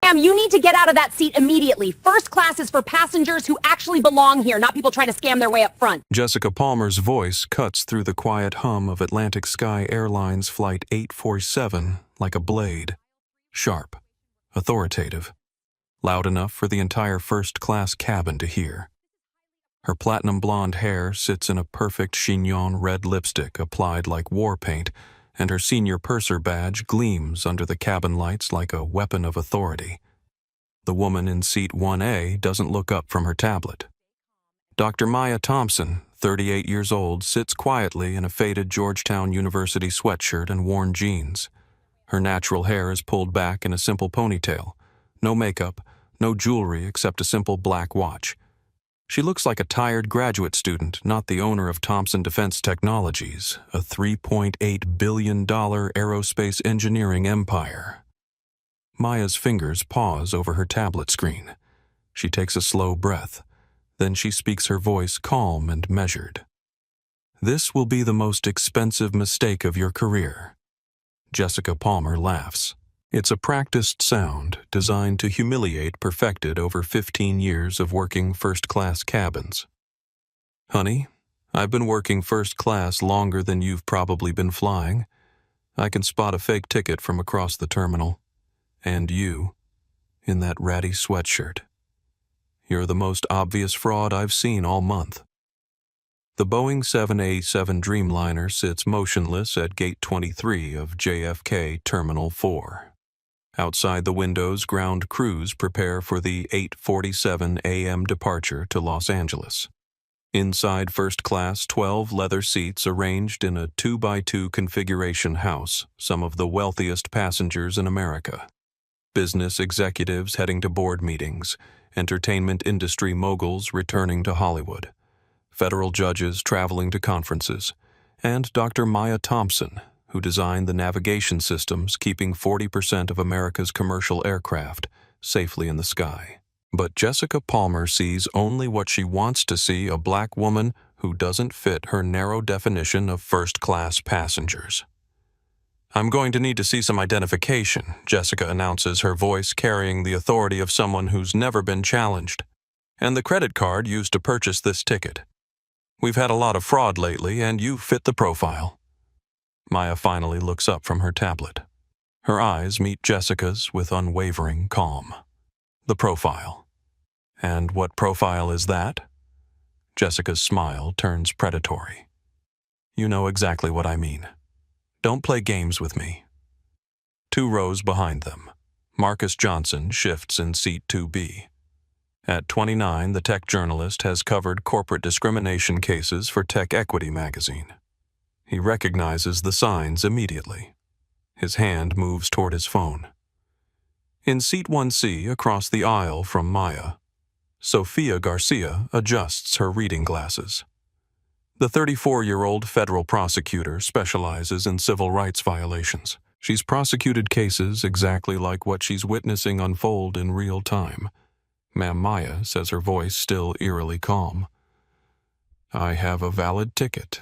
Ma'am, you need to get out of that seat immediately. First class is for passengers who actually belong here, not people trying to scam their way up front. Jessica Palmer's voice cuts through the quiet hum of Atlantic Sky Airlines Flight 847 like a blade. Sharp, authoritative, loud enough for the entire first-class cabin to hear. Her platinum blonde hair sits in a perfect chignon red lipstick applied like war paint, and her senior purser badge gleams under the cabin lights like a weapon of authority. The woman in seat 1A doesn't look up from her tablet. Dr. Maya Thompson, 38 years old, sits quietly in a faded Georgetown University sweatshirt and worn jeans. Her natural hair is pulled back in a simple ponytail. No makeup, no jewelry except a simple black watch. She looks like a tired graduate student, not the owner of Thompson Defense Technologies, a $3.8 billion aerospace engineering empire. Maya's fingers pause over her tablet screen. She takes a slow breath. Then she speaks, her voice calm and measured. "This will be the most expensive mistake of your career." Jessica Palmer laughs. It's a practiced sound designed to humiliate perfected over 15 years of working first-class cabins. "Honey, I've been working first class longer than you've probably been flying. I can spot a fake ticket from across the terminal. And you, in that ratty sweatshirt. You're the most obvious fraud I've seen all month." The Boeing 787 Dreamliner sits motionless at Gate 23 of JFK Terminal 4. Outside the windows, ground crews prepare for the 8:47 a.m. departure to Los Angeles. Inside first class, 12 leather seats arranged in a 2x2 configuration house some of the wealthiest passengers in America. Business executives heading to board meetings, entertainment industry moguls returning to Hollywood, federal judges traveling to conferences, and Dr. Maya Thompson, who designed the navigation systems keeping 40% of America's commercial aircraft safely in the sky. But Jessica Palmer sees only what she wants to see: a black woman who doesn't fit her narrow definition of first-class passengers. "I'm going to need to see some identification," Jessica announces, her voice carrying the authority of someone who's never been challenged. "And the credit card used to purchase this ticket. We've had a lot of fraud lately, and you fit the profile." Maya finally looks up from her tablet. Her eyes meet Jessica's with unwavering calm. "The profile. And what profile is that?" Jessica's smile turns predatory. "You know exactly what I mean. Don't play games with me." 2 rows behind them, Marcus Johnson shifts in seat 2B. At 29, the tech journalist has covered corporate discrimination cases for Tech Equity magazine. He recognizes the signs immediately. His hand moves toward his phone. In seat 1C, across the aisle from Maya, Sofia Garcia adjusts her reading glasses. The 34-year-old federal prosecutor specializes in civil rights violations. She's prosecuted cases exactly like what she's witnessing unfold in real time. Ma'am Maya says, her voice still eerily calm. "I have a valid ticket,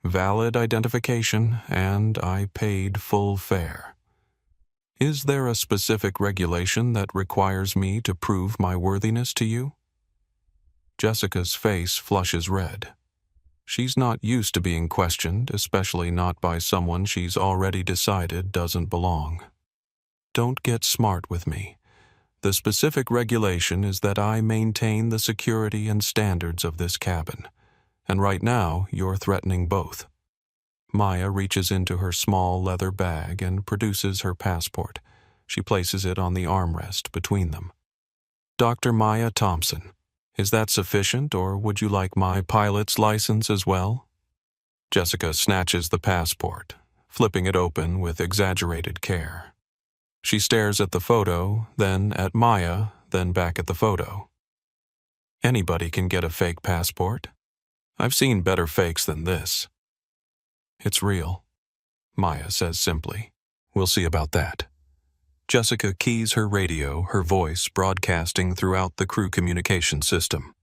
valid identification, and I paid full fare. Is there a specific regulation that requires me to prove my worthiness to you?" Jessica's face flushes red. She's not used to being questioned, especially not by someone she's already decided doesn't belong. "Don't get smart with me. The specific regulation is that I maintain the security and standards of this cabin. And right now, you're threatening both." Maya reaches into her small leather bag and produces her passport. She places it on the armrest between them. "Dr. Maya Thompson, is that sufficient, or would you like my pilot's license as well?" Jessica snatches the passport, flipping it open with exaggerated care. She stares at the photo, then at Maya, then back at the photo. "Anybody can get a fake passport. I've seen better fakes than this." "It's real," Maya says simply. "We'll see about that." Jessica keys her radio, her voice broadcasting throughout the crew communication system.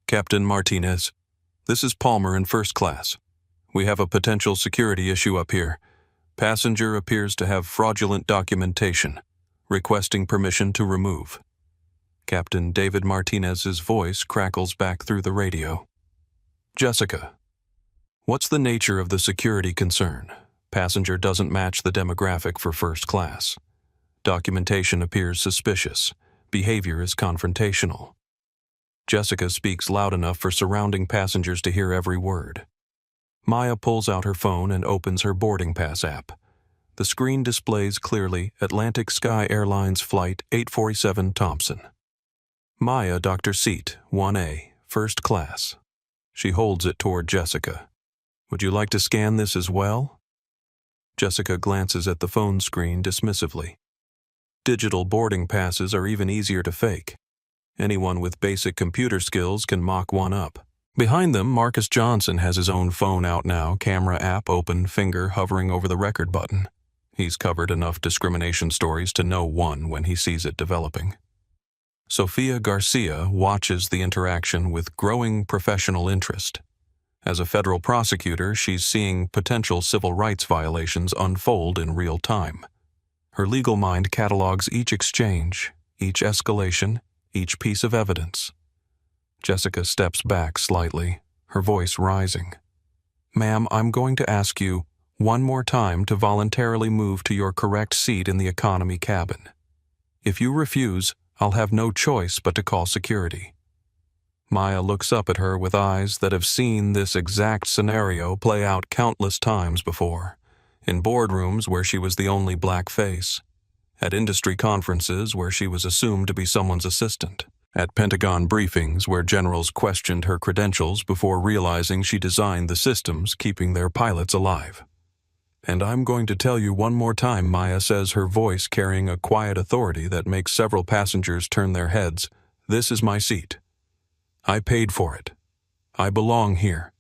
"Captain Martinez, this is Palmer in first class. We have a potential security issue up here. Passenger appears to have fraudulent documentation. requesting permission to remove. Captain David Martinez's voice crackles back through the radio. Jessica, what's the nature of the security concern? Passenger doesn't match the demographic for first class. Documentation appears suspicious. Behavior is confrontational. Jessica speaks loud enough for surrounding passengers to hear every word. Maya pulls out her phone and opens her boarding pass app. The screen displays clearly Atlantic Sky Airlines Flight 847 Thompson. Maya, Dr. Seat, 1A, first class. She holds it toward Jessica. Would you like to scan this as well? Jessica glances at the phone screen dismissively. Digital boarding passes are even easier to fake. Anyone with basic computer skills can mock one up. Behind them, Marcus Johnson has his own phone out now, camera app open, finger hovering over the record button. He's covered enough discrimination stories to know one when he sees it developing. Sofia Garcia watches the interaction with growing professional interest. As a federal prosecutor, she's seeing potential civil rights violations unfold in real time. Her legal mind catalogs each exchange, each escalation, each piece of evidence. Jessica steps back slightly, her voice rising. Ma'am, I'm going to ask you one more time to voluntarily move to your correct seat in the economy cabin. If you refuse, I'll have no choice but to call security. Maya looks up at her with eyes that have seen this exact scenario play out countless times before. In boardrooms where she was the only black face. At industry conferences where she was assumed to be someone's assistant. At Pentagon briefings where generals questioned her credentials before realizing she designed the systems keeping their pilots alive. And I'm going to tell you one more time, Maya says, her voice carrying a quiet authority that makes several passengers turn their heads. This is my seat. I paid for it. I belong here.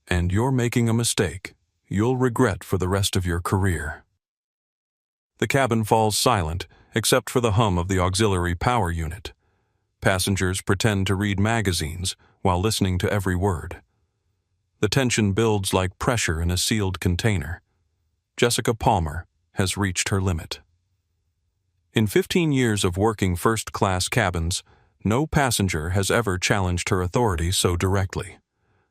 And you're making a mistake you'll regret for the rest of your career. The cabin falls silent, except for the hum of the auxiliary power unit. Passengers pretend to read magazines while listening to every word. The tension builds like pressure in a sealed container. Jessica Palmer has reached her limit. In 15 years of working first-class cabins, no passenger has ever challenged her authority so directly.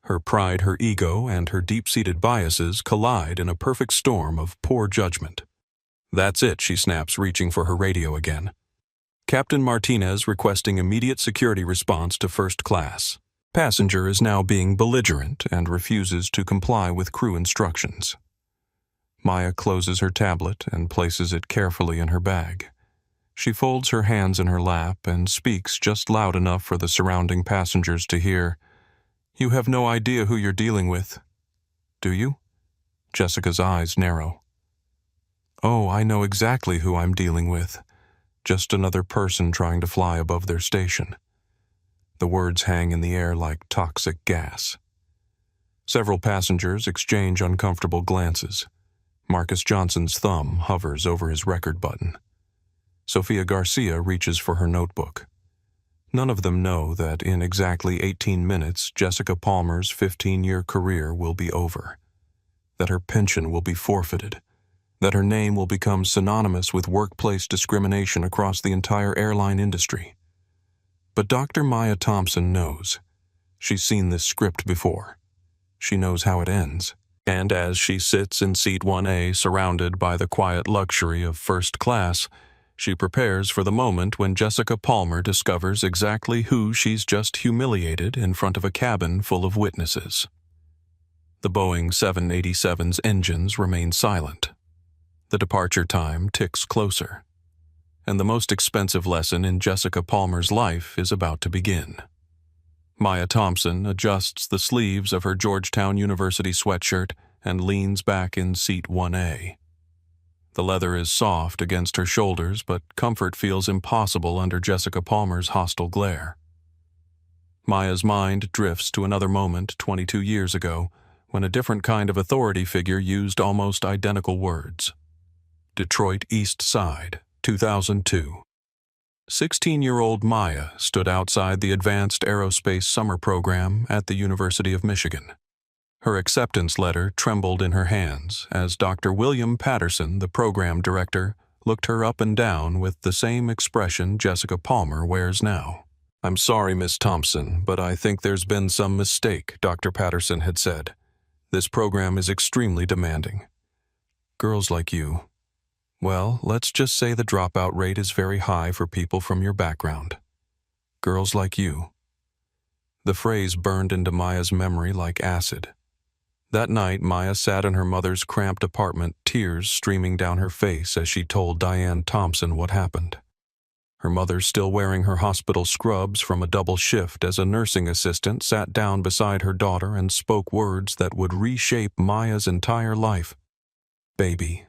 Her pride, her ego, and her deep-seated biases collide in a perfect storm of poor judgment. That's it, she snaps, reaching for her radio again. Captain Martinez requesting immediate security response to first class. Passenger is now being belligerent and refuses to comply with crew instructions. Maya closes her tablet and places it carefully in her bag. She folds her hands in her lap and speaks just loud enough for the surrounding passengers to hear. You have no idea who you're dealing with, do you? Jessica's eyes narrow. Oh, I know exactly who I'm dealing with. Just another person trying to fly above their station. The words hang in the air like toxic gas. Several passengers exchange uncomfortable glances. Marcus Johnson's thumb hovers over his record button. Sofia Garcia reaches for her notebook. None of them know that in exactly 18 minutes, Jessica Palmer's 15-year career will be over. That her pension will be forfeited. That her name will become synonymous with workplace discrimination across the entire airline industry. But Dr. Maya Thompson knows. She's seen this script before. She knows how it ends. And as she sits in seat 1A, surrounded by the quiet luxury of first class, she prepares for the moment when Jessica Palmer discovers exactly who she's just humiliated in front of a cabin full of witnesses. The Boeing 787's engines remain silent. The departure time ticks closer. And the most expensive lesson in Jessica Palmer's life is about to begin. Maya Thompson adjusts the sleeves of her Georgetown University sweatshirt and leans back in seat 1A. The leather is soft against her shoulders, but comfort feels impossible under Jessica Palmer's hostile glare. Maya's mind drifts to another moment 22 years ago, when a different kind of authority figure used almost identical words. Detroit East Side, 2002. 16-year-old Maya stood outside the Advanced Aerospace Summer Program at the University of Michigan. Her acceptance letter trembled in her hands as Dr. William Patterson, the program director, looked her up and down with the same expression Jessica Palmer wears now. "I'm sorry, Miss Thompson, but I think there's been some mistake," Dr. Patterson had said. "This program is extremely demanding. Girls like you, well, let's just say the dropout rate is very high for people from your background. Girls like you." The phrase burned into Maya's memory like acid. That night, Maya sat in her mother's cramped apartment, tears streaming down her face as she told Diane Thompson what happened. Her mother, still wearing her hospital scrubs from a double shift as a nursing assistant, sat down beside her daughter and spoke words that would reshape Maya's entire life. "Baby,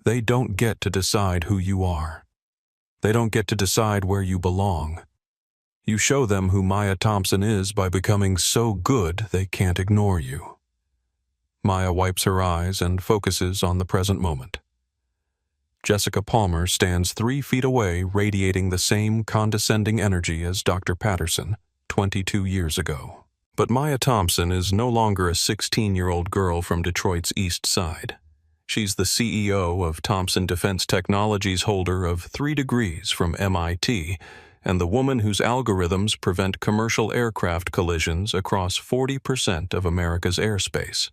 they don't get to decide who you are. They don't get to decide where you belong. You show them who Maya Thompson is by becoming so good they can't ignore you." Maya wipes her eyes and focuses on the present moment. Jessica Palmer stands 3 feet away, radiating the same condescending energy as Dr. Patterson 22 years ago. But Maya Thompson is no longer a 16-year-old girl from Detroit's East Side. She's the CEO of Thompson Defense Technologies, holder of 3 degrees from MIT, and the woman whose algorithms prevent commercial aircraft collisions across 40% of America's airspace.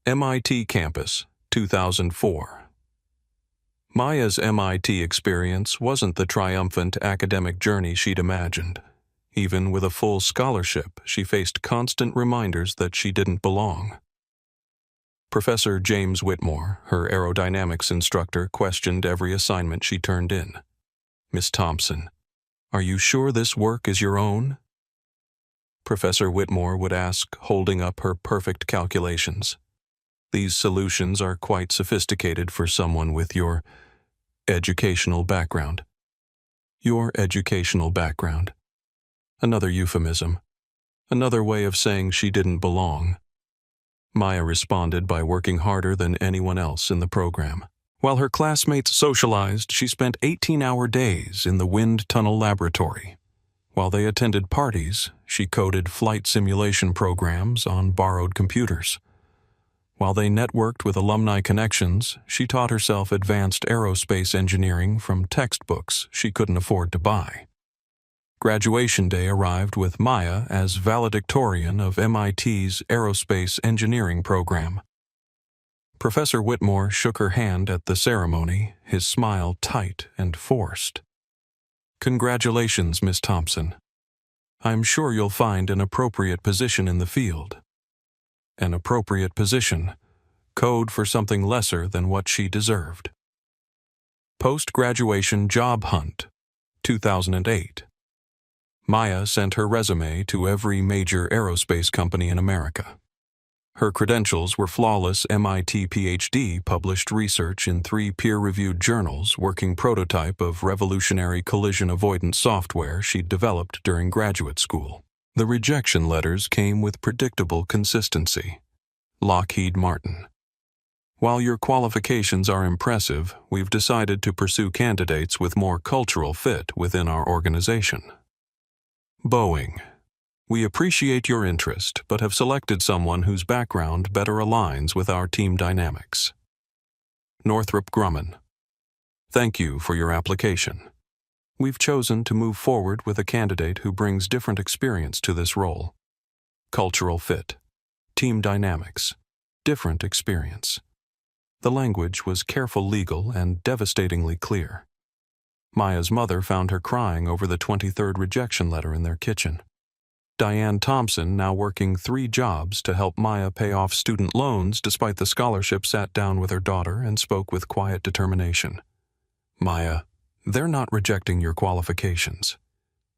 MIT Campus, 2004. Maya's MIT experience wasn't the triumphant academic journey she'd imagined. Even with a full scholarship, she faced constant reminders that she didn't belong. Professor James Whitmore, her aerodynamics instructor, questioned every assignment she turned in. "Miss Thompson, are you sure this work is your own?" Professor Whitmore would ask, holding up her perfect calculations. "These solutions are quite sophisticated for someone with your educational background." Your educational background. Another euphemism. Another way of saying she didn't belong. Maya responded by working harder than anyone else in the program. While her classmates socialized, she spent 18-hour days in the wind tunnel laboratory. While they attended parties, she coded flight simulation programs on borrowed computers. While they networked with alumni connections, she taught herself advanced aerospace engineering from textbooks she couldn't afford to buy. Graduation day arrived with Maya as valedictorian of MIT's aerospace engineering program. Professor Whitmore shook her hand at the ceremony, his smile tight and forced. "Congratulations, Miss Thompson. I'm sure you'll find an appropriate position in the field." An appropriate position, code for something lesser than what she deserved. Post-graduation job hunt, 2008. Maya sent her resume to every major aerospace company in America. Her credentials were flawless MIT PhD, published research in 3 peer-reviewed journals, working prototype of revolutionary collision avoidance software she'd developed during graduate school. The rejection letters came with predictable consistency. Lockheed Martin. "While your qualifications are impressive, we've decided to pursue candidates with more cultural fit within our organization." Boeing. "We appreciate your interest, but have selected someone whose background better aligns with our team dynamics." Northrop Grumman. "Thank you for your application. We've chosen to move forward with a candidate who brings different experience to this role. Cultural fit. Team dynamics. Different experience." The language was careful, legal, and devastatingly clear. Maya's mother found her crying over the 23rd rejection letter in their kitchen. Diane Thompson, now working 3 jobs to help Maya pay off student loans despite the scholarship, sat down with her daughter and spoke with quiet determination. "Maya, they're not rejecting your qualifications.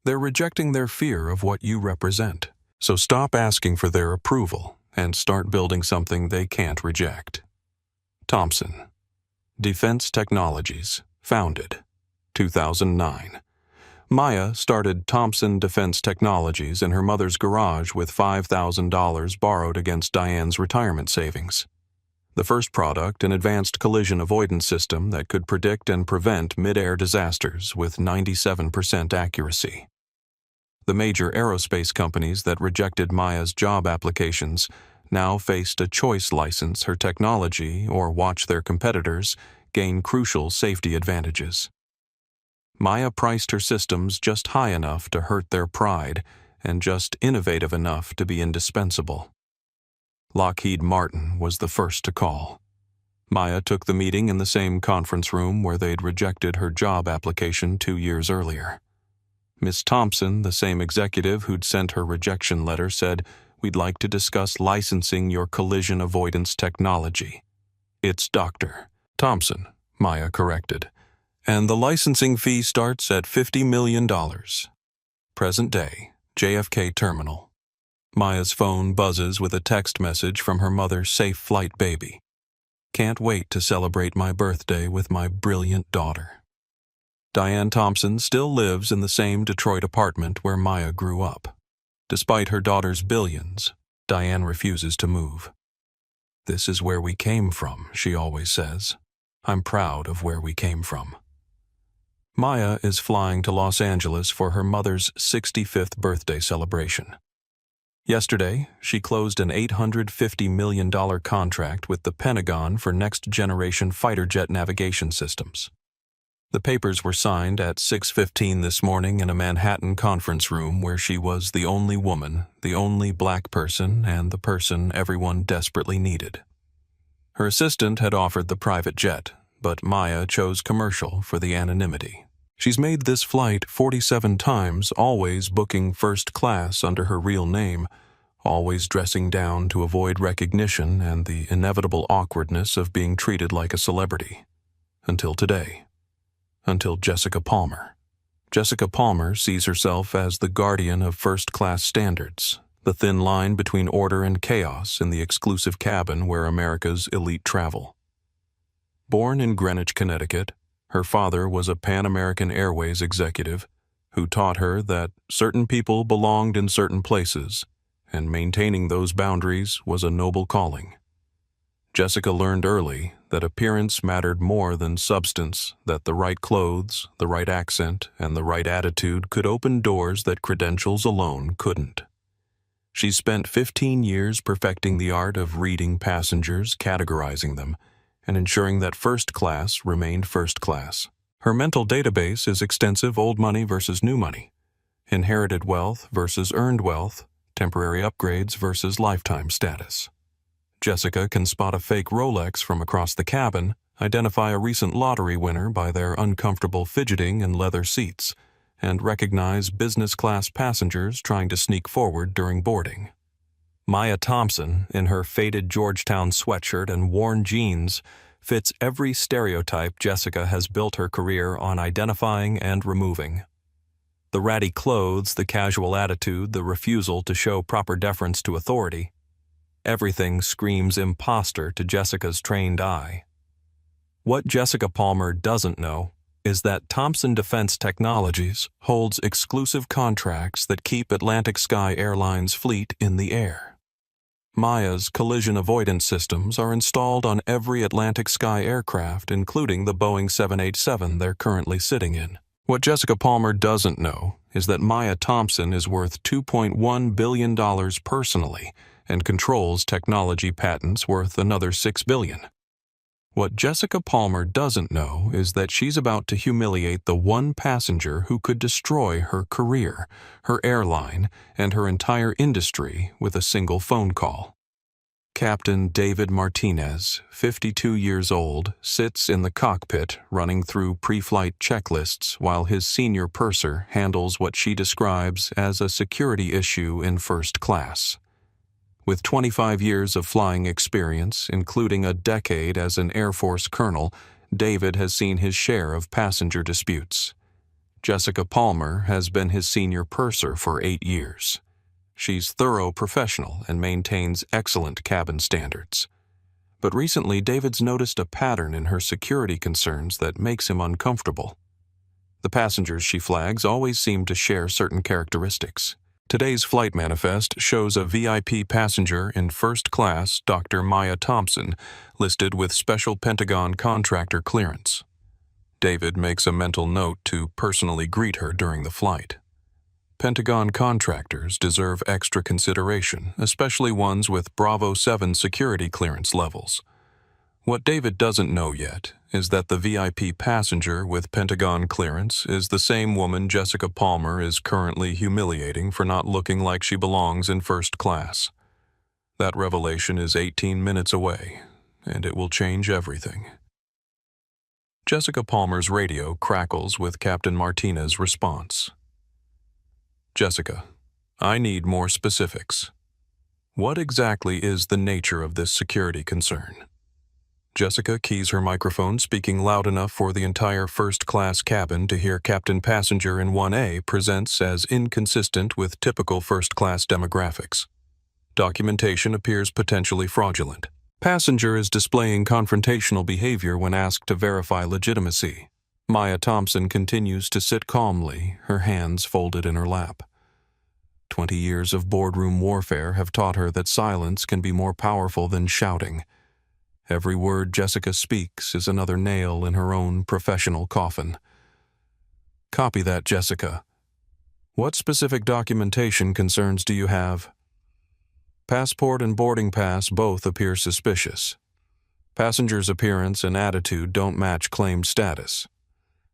They're rejecting their fear of what you represent. So stop asking for their approval and start building something they can't reject." Thompson. Defense Technologies, founded, 2009. Maya started Thompson Defense Technologies in her mother's garage with $5,000 borrowed against Diane's retirement savings. The first product, an advanced collision avoidance system that could predict and prevent mid-air disasters with 97% accuracy. The major aerospace companies that rejected Maya's job applications now faced a choice: license her technology or watch their competitors gain crucial safety advantages. Maya priced her systems just high enough to hurt their pride and just innovative enough to be indispensable. Lockheed Martin was the first to call. Maya took the meeting in the same conference room where they'd rejected her job application 2 years earlier. Miss Thompson, the same executive who'd sent her rejection letter, said, "We'd like to discuss licensing your collision avoidance technology." "It's Dr. Thompson," Maya corrected. "And the licensing fee starts at $50 million. Present day, JFK Terminal." Maya's phone buzzes with a text message from her mother's safe flight baby. "Can't wait to celebrate my birthday with my brilliant daughter." Diane Thompson still lives in the same Detroit apartment where Maya grew up. Despite her daughter's billions, Diane refuses to move. "This is where we came from," she always says. "I'm proud of where we came from." Maya is flying to Los Angeles for her mother's 65th birthday celebration. Yesterday, she closed an $850 million contract with the Pentagon for next-generation fighter jet navigation systems. The papers were signed at 6:15 this morning in a Manhattan conference room where she was the only woman, the only black person, and the person everyone desperately needed. Her assistant had offered the private jet, but Maya chose commercial for the anonymity. She's made this flight 47 times, always booking first class under her real name, always dressing down to avoid recognition and the inevitable awkwardness of being treated like a celebrity. Until today. Until Jessica Palmer. Jessica Palmer sees herself as the guardian of first-class standards, the thin line between order and chaos in the exclusive cabin where America's elite travel. Born in Greenwich, Connecticut, her father was a Pan American Airways executive who taught her that certain people belonged in certain places, and maintaining those boundaries was a noble calling. Jessica learned early that appearance mattered more than substance, that the right clothes, the right accent, and the right attitude could open doors that credentials alone couldn't. She spent 15 years perfecting the art of reading passengers, categorizing them, and ensuring that first class remained first class. Her mental database is extensive: old money versus new money, inherited wealth versus earned wealth, temporary upgrades versus lifetime status. Jessica can spot a fake Rolex from across the cabin, identify a recent lottery winner by their uncomfortable fidgeting in leather seats, and recognize business-class passengers trying to sneak forward during boarding. Maya Thompson, in her faded Georgetown sweatshirt and worn jeans, fits every stereotype Jessica has built her career on identifying and removing. The ratty clothes, the casual attitude, the refusal to show proper deference to authority. Everything screams imposter to Jessica's trained eye. What Jessica Palmer doesn't know is that Thompson Defense Technologies holds exclusive contracts that keep Atlantic Sky Airlines' fleet in the air. Maya's collision avoidance systems are installed on every Atlantic Sky aircraft, including the Boeing 787 they're currently sitting in. What Jessica Palmer doesn't know is that Maya Thompson is worth $2.1 billion personally and controls technology patents worth another $6 billion. What Jessica Palmer doesn't know is that she's about to humiliate the one passenger who could destroy her career, her airline, and her entire industry with a single phone call. Captain David Martinez, 52 years old, sits in the cockpit running through pre-flight checklists while his senior purser handles what she describes as a security issue in first class. With 25 years of flying experience, including a decade as an Air Force colonel, David has seen his share of passenger disputes. Jessica Palmer has been his senior purser for 8 years. She's thorough professional and maintains excellent cabin standards. But recently, David's noticed a pattern in her security concerns that makes him uncomfortable. The passengers she flags always seem to share certain characteristics. Today's flight manifest shows a VIP passenger in first class, Dr. Maya Thompson, listed with special Pentagon contractor clearance. David makes a mental note to personally greet her during the flight. Pentagon contractors deserve extra consideration, especially ones with Bravo 7 security clearance levels. What David doesn't know yet is that the VIP passenger with Pentagon clearance is the same woman Jessica Palmer is currently humiliating for not looking like she belongs in first class. That revelation is 18 minutes away, and it will change everything. Jessica Palmer's radio crackles with Captain Martinez's response. Jessica, I need more specifics. What exactly is the nature of this security concern? Jessica keys her microphone, speaking loud enough for the entire first-class cabin to hear Captain Passenger in 1A presents as inconsistent with typical first-class demographics. Documentation appears potentially fraudulent. Passenger is displaying confrontational behavior when asked to verify legitimacy. Maya Thompson continues to sit calmly, her hands folded in her lap. 20 years of boardroom warfare have taught her that silence can be more powerful than shouting. Every word Jessica speaks is another nail in her own professional coffin. Copy that, Jessica. What specific documentation concerns do you have? Passport and boarding pass both appear suspicious. Passenger's appearance and attitude don't match claimed status.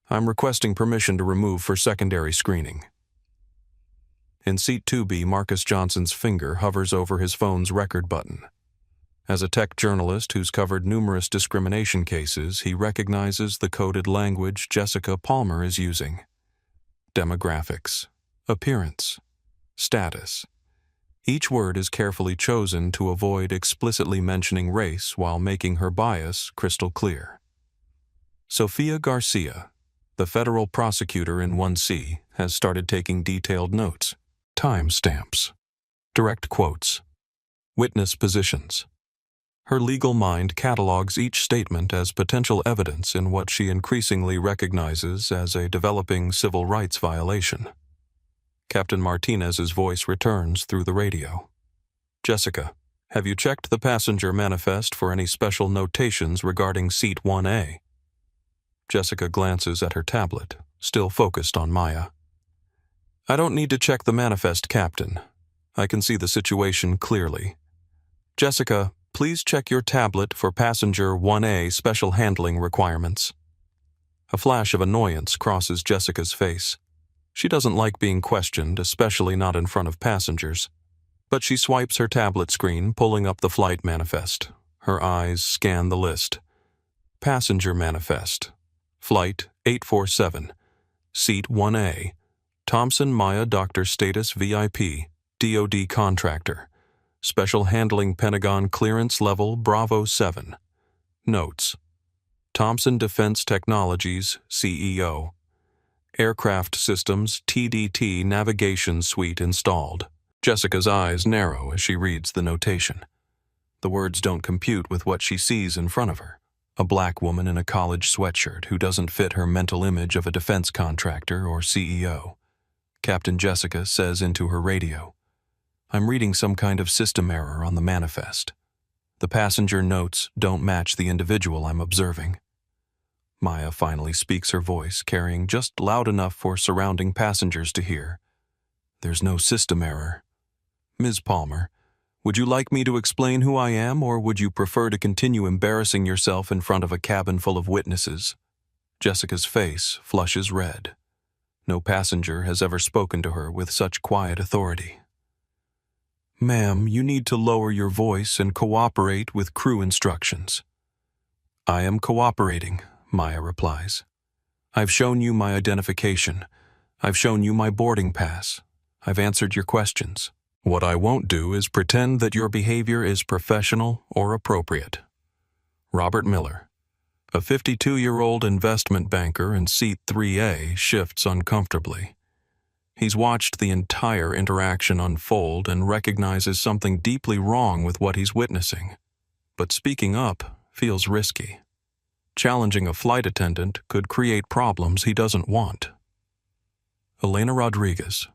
I'm requesting permission to remove for secondary screening. In seat 2B, Marcus Johnson's finger hovers over his phone's record button. As a tech journalist who's covered numerous discrimination cases, he recognizes the coded language Jessica Palmer is using. Demographics, appearance, status. Each word is carefully chosen to avoid explicitly mentioning race while making her bias crystal clear. Sofia Garcia, the federal prosecutor in 1C, has started taking detailed notes. Timestamps, direct quotes, witness positions. Her legal mind catalogs each statement as potential evidence in what she increasingly recognizes as a developing civil rights violation. Captain Martinez's voice returns through the radio. Jessica, have you checked the passenger manifest for any special notations regarding seat 1A? Jessica glances at her tablet, still focused on Maya. I don't need to check the manifest, Captain. I can see the situation clearly. Jessica, please check your tablet for passenger 1A special handling requirements. A flash of annoyance crosses Jessica's face. She doesn't like being questioned, especially not in front of passengers. But she swipes her tablet screen, pulling up the flight manifest. Her eyes scan the list. Passenger manifest. Flight 847. Seat 1A. Thompson Maya Doctor Status VIP. DoD Contractor. Special Handling Pentagon Clearance Level Bravo 7. Notes. Thompson Defense Technologies, CEO. Aircraft Systems TDT Navigation Suite installed. Jessica's eyes narrow as she reads the notation. The words don't compute with what she sees in front of her. A black woman in a college sweatshirt who doesn't fit her mental image of a defense contractor or CEO. Captain Jessica says into her radio, I'm reading some kind of system error on the manifest. The passenger notes don't match the individual I'm observing. Maya finally speaks, her voice carrying just loud enough for surrounding passengers to hear. There's no system error. Ms. Palmer, would you like me to explain who I am, or would you prefer to continue embarrassing yourself in front of a cabin full of witnesses? Jessica's face flushes red. No passenger has ever spoken to her with such quiet authority. Ma'am, you need to lower your voice and cooperate with crew instructions. I am cooperating, Maya replies. I've shown you my identification. I've shown you my boarding pass. I've answered your questions. What I won't do is pretend that your behavior is professional or appropriate. Robert Miller, a 52-year-old investment banker in seat 3A, shifts uncomfortably. He's watched the entire interaction unfold and recognizes something deeply wrong with what he's witnessing. But speaking up feels risky. Challenging a flight attendant could create problems he doesn't want. Elena Rodriguez,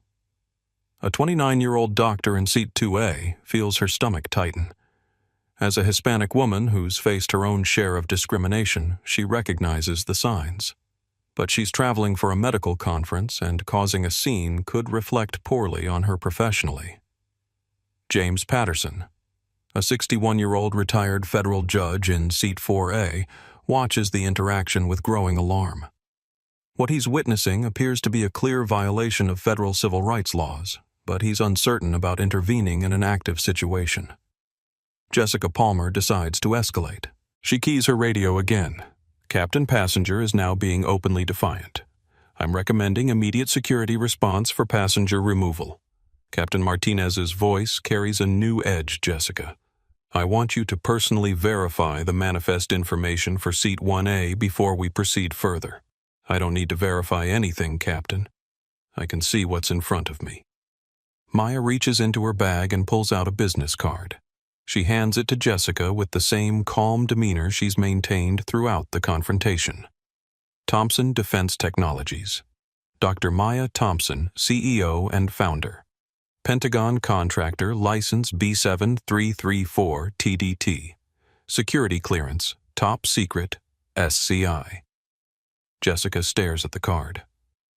a 29-year-old doctor in seat 2A, feels her stomach tighten. As a Hispanic woman who's faced her own share of discrimination, she recognizes the signs. But she's traveling for a medical conference, and causing a scene could reflect poorly on her professionally. James Patterson, a 61-year-old retired federal judge in seat 4A, watches the interaction with growing alarm. What he's witnessing appears to be a clear violation of federal civil rights laws, but he's uncertain about intervening in an active situation. Jessica Palmer decides to escalate. She keys her radio again. Captain Passenger is now being openly defiant. I'm recommending immediate security response for passenger removal. Captain Martinez's voice carries a new edge, Jessica. I want you to personally verify the manifest information for Seat 1A before we proceed further. I don't need to verify anything, Captain. I can see what's in front of me. Maya reaches into her bag and pulls out a business card. She hands it to Jessica with the same calm demeanor she's maintained throughout the confrontation. Thompson Defense Technologies. Dr. Maya Thompson, CEO and founder. Pentagon Contractor License B7334 TDT. Security Clearance, Top Secret, SCI. Jessica stares at the card.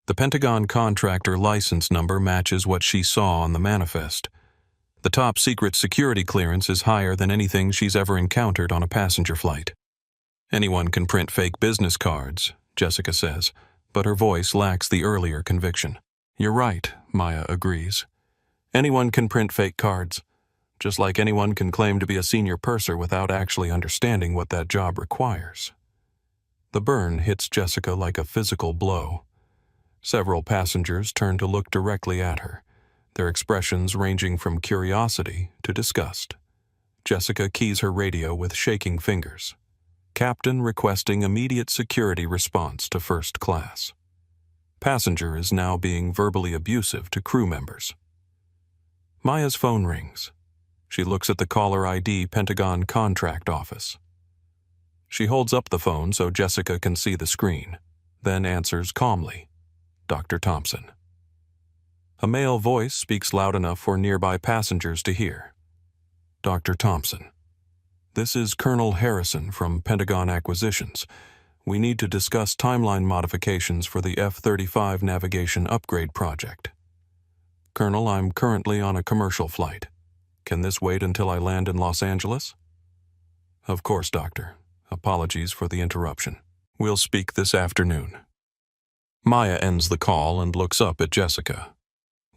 The Pentagon Contractor license number matches what she saw on the manifest. The top secret security clearance is higher than anything she's ever encountered on a passenger flight. Anyone can print fake business cards, Jessica says, but her voice lacks the earlier conviction. You're right, Maya agrees. Anyone can print fake cards, just like anyone can claim to be a senior purser without actually understanding what that job requires. The burn hits Jessica like a physical blow. Several passengers turn to look directly at her, their expressions ranging from curiosity to disgust. Jessica keys her radio with shaking fingers. Captain requesting immediate security response to first class. Passenger is now being verbally abusive to crew members. Maya's phone rings. She looks at the caller ID Pentagon contract office. She holds up the phone so Jessica can see the screen, then answers calmly, Dr. Thompson. A male voice speaks loud enough for nearby passengers to hear. Dr. Thompson, this is Colonel Harrison from Pentagon Acquisitions. We need to discuss timeline modifications for the F-35 navigation upgrade project. Colonel, I'm currently on a commercial flight. Can this wait until I land in Los Angeles? Of course, Doctor. Apologies for the interruption. We'll speak this afternoon. Maya ends the call and looks up at Jessica.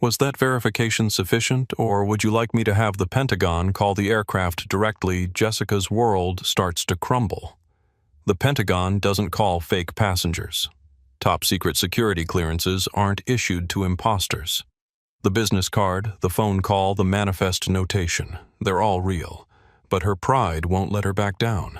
Was that verification sufficient, or would you like me to have the Pentagon call the aircraft directly? Jessica's world starts to crumble. The Pentagon doesn't call fake passengers. Top-secret security clearances aren't issued to imposters. The business card, the phone call, the manifest notation, they're all real. But her pride won't let her back down.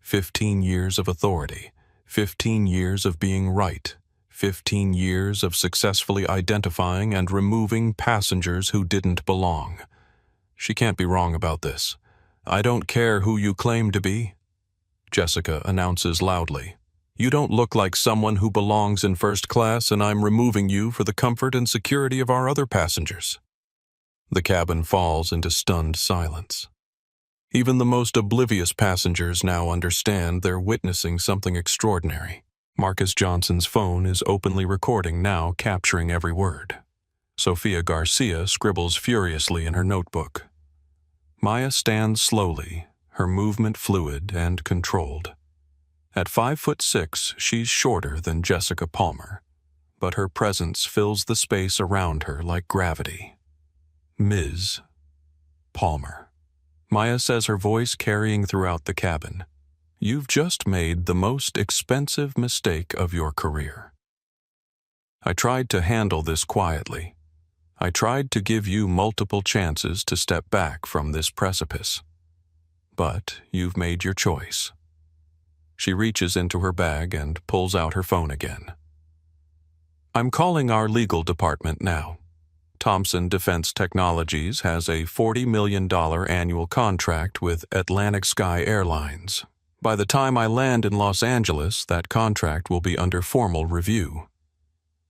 15 years of authority, 15 years of being right, 15 years of successfully identifying and removing passengers who didn't belong. She can't be wrong about this. I don't care who you claim to be, Jessica announces loudly. You don't look like someone who belongs in first class, and I'm removing you for the comfort and security of our other passengers. The cabin falls into stunned silence. Even the most oblivious passengers now understand they're witnessing something extraordinary. Marcus Johnson's phone is openly recording now, capturing every word. Sofia Garcia scribbles furiously in her notebook. Maya stands slowly, her movement fluid and controlled. At 5'6", she's shorter than Jessica Palmer, but her presence fills the space around her like gravity. Ms. Palmer. Maya says, her voice carrying throughout the cabin. You've just made the most expensive mistake of your career. I tried to handle this quietly. I tried to give you multiple chances to step back from this precipice. But you've made your choice. She reaches into her bag and pulls out her phone again. I'm calling our legal department now. Thompson Defense Technologies has a $40 million annual contract with Atlantic Sky Airlines. By the time I land in Los Angeles, that contract will be under formal review.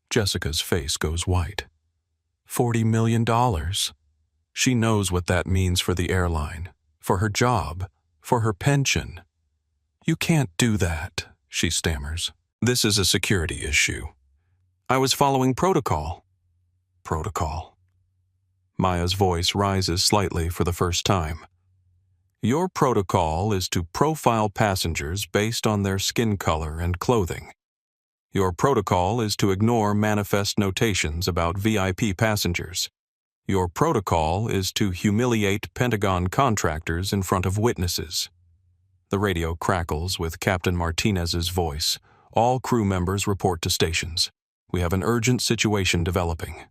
Jessica's face goes white. $40 million. She knows what that means for the airline, for her job, for her pension. You can't do that, she stammers. This is a security issue. I was following protocol. Protocol. Maya's voice rises slightly for the first time. Your protocol is to profile passengers based on their skin color and clothing. Your protocol is to ignore manifest notations about VIP passengers. Your protocol is to humiliate Pentagon contractors in front of witnesses. The radio crackles with Captain Martinez's voice. All crew members report to stations. We have an urgent situation developing.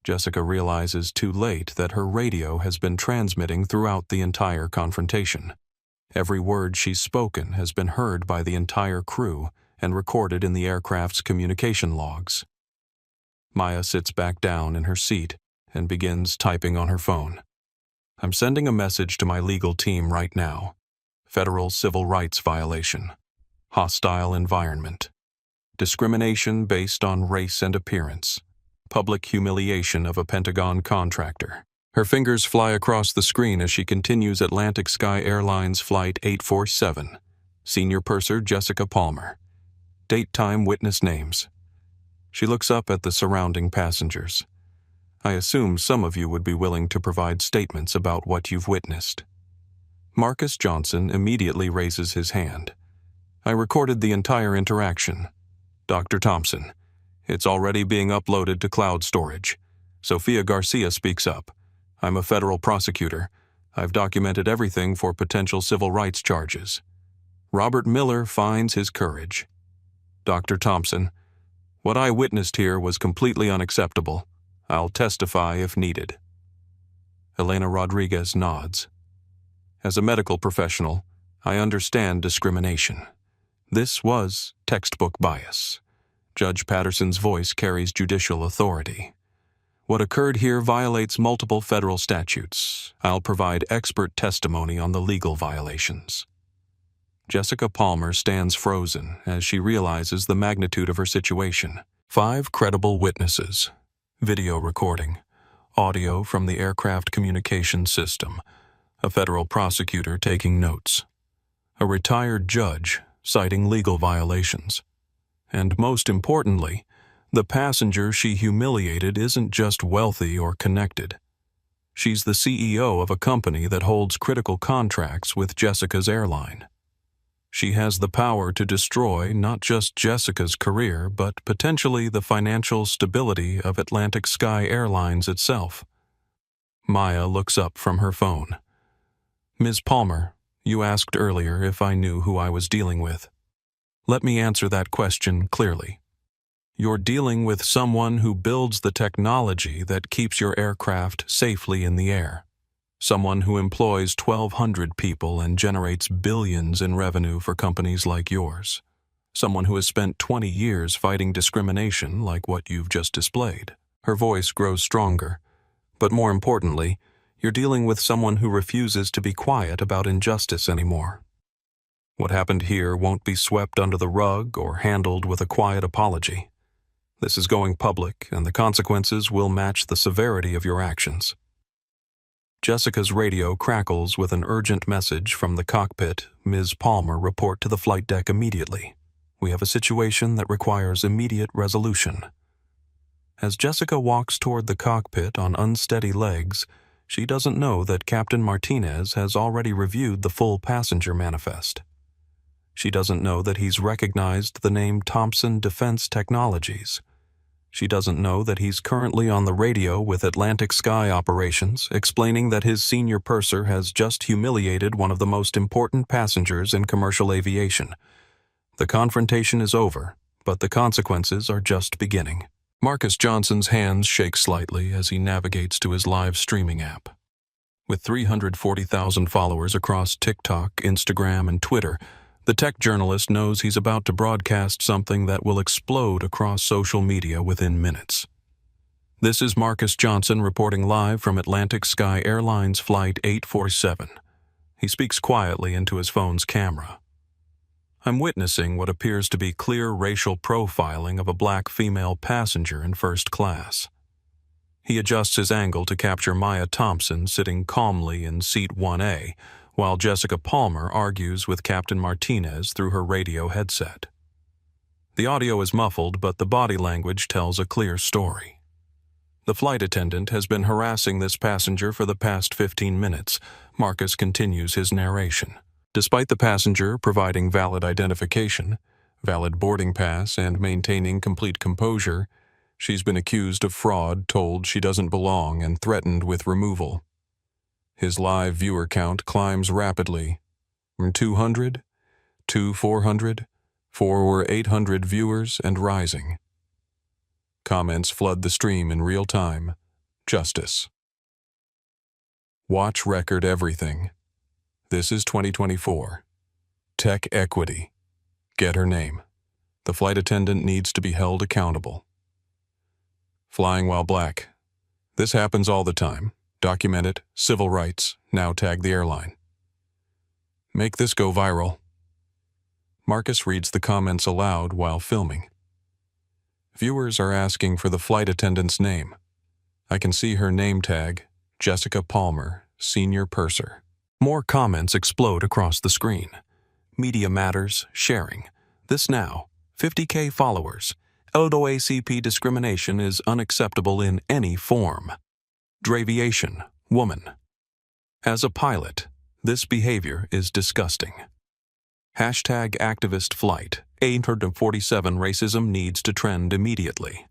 Jessica realizes too late that her radio has been transmitting throughout the entire confrontation. Every word she's spoken has been heard by the entire crew and recorded in the aircraft's communication logs. Maya sits back down in her seat and begins typing on her phone. I'm sending a message to my legal team right now. Federal civil rights violation. Hostile environment. Discrimination based on race and appearance. Public humiliation of a Pentagon contractor. Her fingers fly across the screen as she continues Atlantic Sky Airlines Flight 847. Senior Purser Jessica Palmer. Date, time, witness names. She looks up at the surrounding passengers. I assume some of you would be willing to provide statements about what you've witnessed. Marcus Johnson immediately raises his hand. I recorded the entire interaction. Dr. Thompson. It's already being uploaded to cloud storage. Sofia Garcia speaks up. I'm a federal prosecutor. I've documented everything for potential civil rights charges. Robert Miller finds his courage. Dr. Thompson. What I witnessed here was completely unacceptable. I'll testify if needed. Elena Rodriguez nods. As a medical professional, I understand discrimination. This was textbook bias. Judge Patterson's voice carries judicial authority. What occurred here violates multiple federal statutes. I'll provide expert testimony on the legal violations. Jessica Palmer stands frozen as she realizes the magnitude of her situation. 5 credible witnesses. Video recording. Audio from the aircraft communication system. A federal prosecutor taking notes. A retired judge citing legal violations. And most importantly, the passenger she humiliated isn't just wealthy or connected. She's the CEO of a company that holds critical contracts with Jessica's airline. She has the power to destroy not just Jessica's career, but potentially the financial stability of Atlantic Sky Airlines itself. Maya looks up from her phone. Ms. Palmer, you asked earlier if I knew who I was dealing with. Let me answer that question clearly. You're dealing with someone who builds the technology that keeps your aircraft safely in the air. Someone who employs 1,200 people and generates billions in revenue for companies like yours. Someone who has spent 20 years fighting discrimination like what you've just displayed. Her voice grows stronger. But more importantly, you're dealing with someone who refuses to be quiet about injustice anymore. What happened here won't be swept under the rug or handled with a quiet apology. This is going public, and the consequences will match the severity of your actions. Jessica's radio crackles with an urgent message from the cockpit. Ms. Palmer, report to the flight deck immediately. We have a situation that requires immediate resolution. As Jessica walks toward the cockpit on unsteady legs, she doesn't know that Captain Martinez has already reviewed the full passenger manifest. She doesn't know that he's recognized the name Thompson Defense Technologies. She doesn't know that he's currently on the radio with Atlantic Sky Operations, explaining that his senior purser has just humiliated one of the most important passengers in commercial aviation. The confrontation is over, but the consequences are just beginning. Marcus Johnson's hands shake slightly as he navigates to his live streaming app. With 340,000 followers across TikTok, Instagram, and Twitter, the tech journalist knows he's about to broadcast something that will explode across social media within minutes. This is Marcus Johnson reporting live from Atlantic Sky Airlines Flight 847. He speaks quietly into his phone's camera. I'm witnessing what appears to be clear racial profiling of a black female passenger in first class. He adjusts his angle to capture Maya Thompson sitting calmly in seat 1A, while Jessica Palmer argues with Captain Martinez through her radio headset. The audio is muffled, but the body language tells a clear story. The flight attendant has been harassing this passenger for the past 15 minutes. Marcus continues his narration. Despite the passenger providing valid identification, valid boarding pass, and maintaining complete composure, she's been accused of fraud, told she doesn't belong, and threatened with removal. His live viewer count climbs rapidly. From 200 to 400, 400 or 800 viewers and rising. Comments flood the stream in real time. Justice. Watch record everything. This is 2024. Tech equity. Get her name. The flight attendant needs to be held accountable. Flying while black. This happens all the time. Document it. Civil rights. Now tag the airline. Make this go viral. Marcus reads the comments aloud while filming. Viewers are asking for the flight attendant's name. I can see her name tag, Jessica Palmer, Senior Purser. More comments explode across the screen. Media Matters, sharing. This now, 50K followers. LAACP discrimination is unacceptable in any form. Draviation, woman. As a pilot, this behavior is disgusting. Hashtag activist flight. 847 racism needs to trend immediately.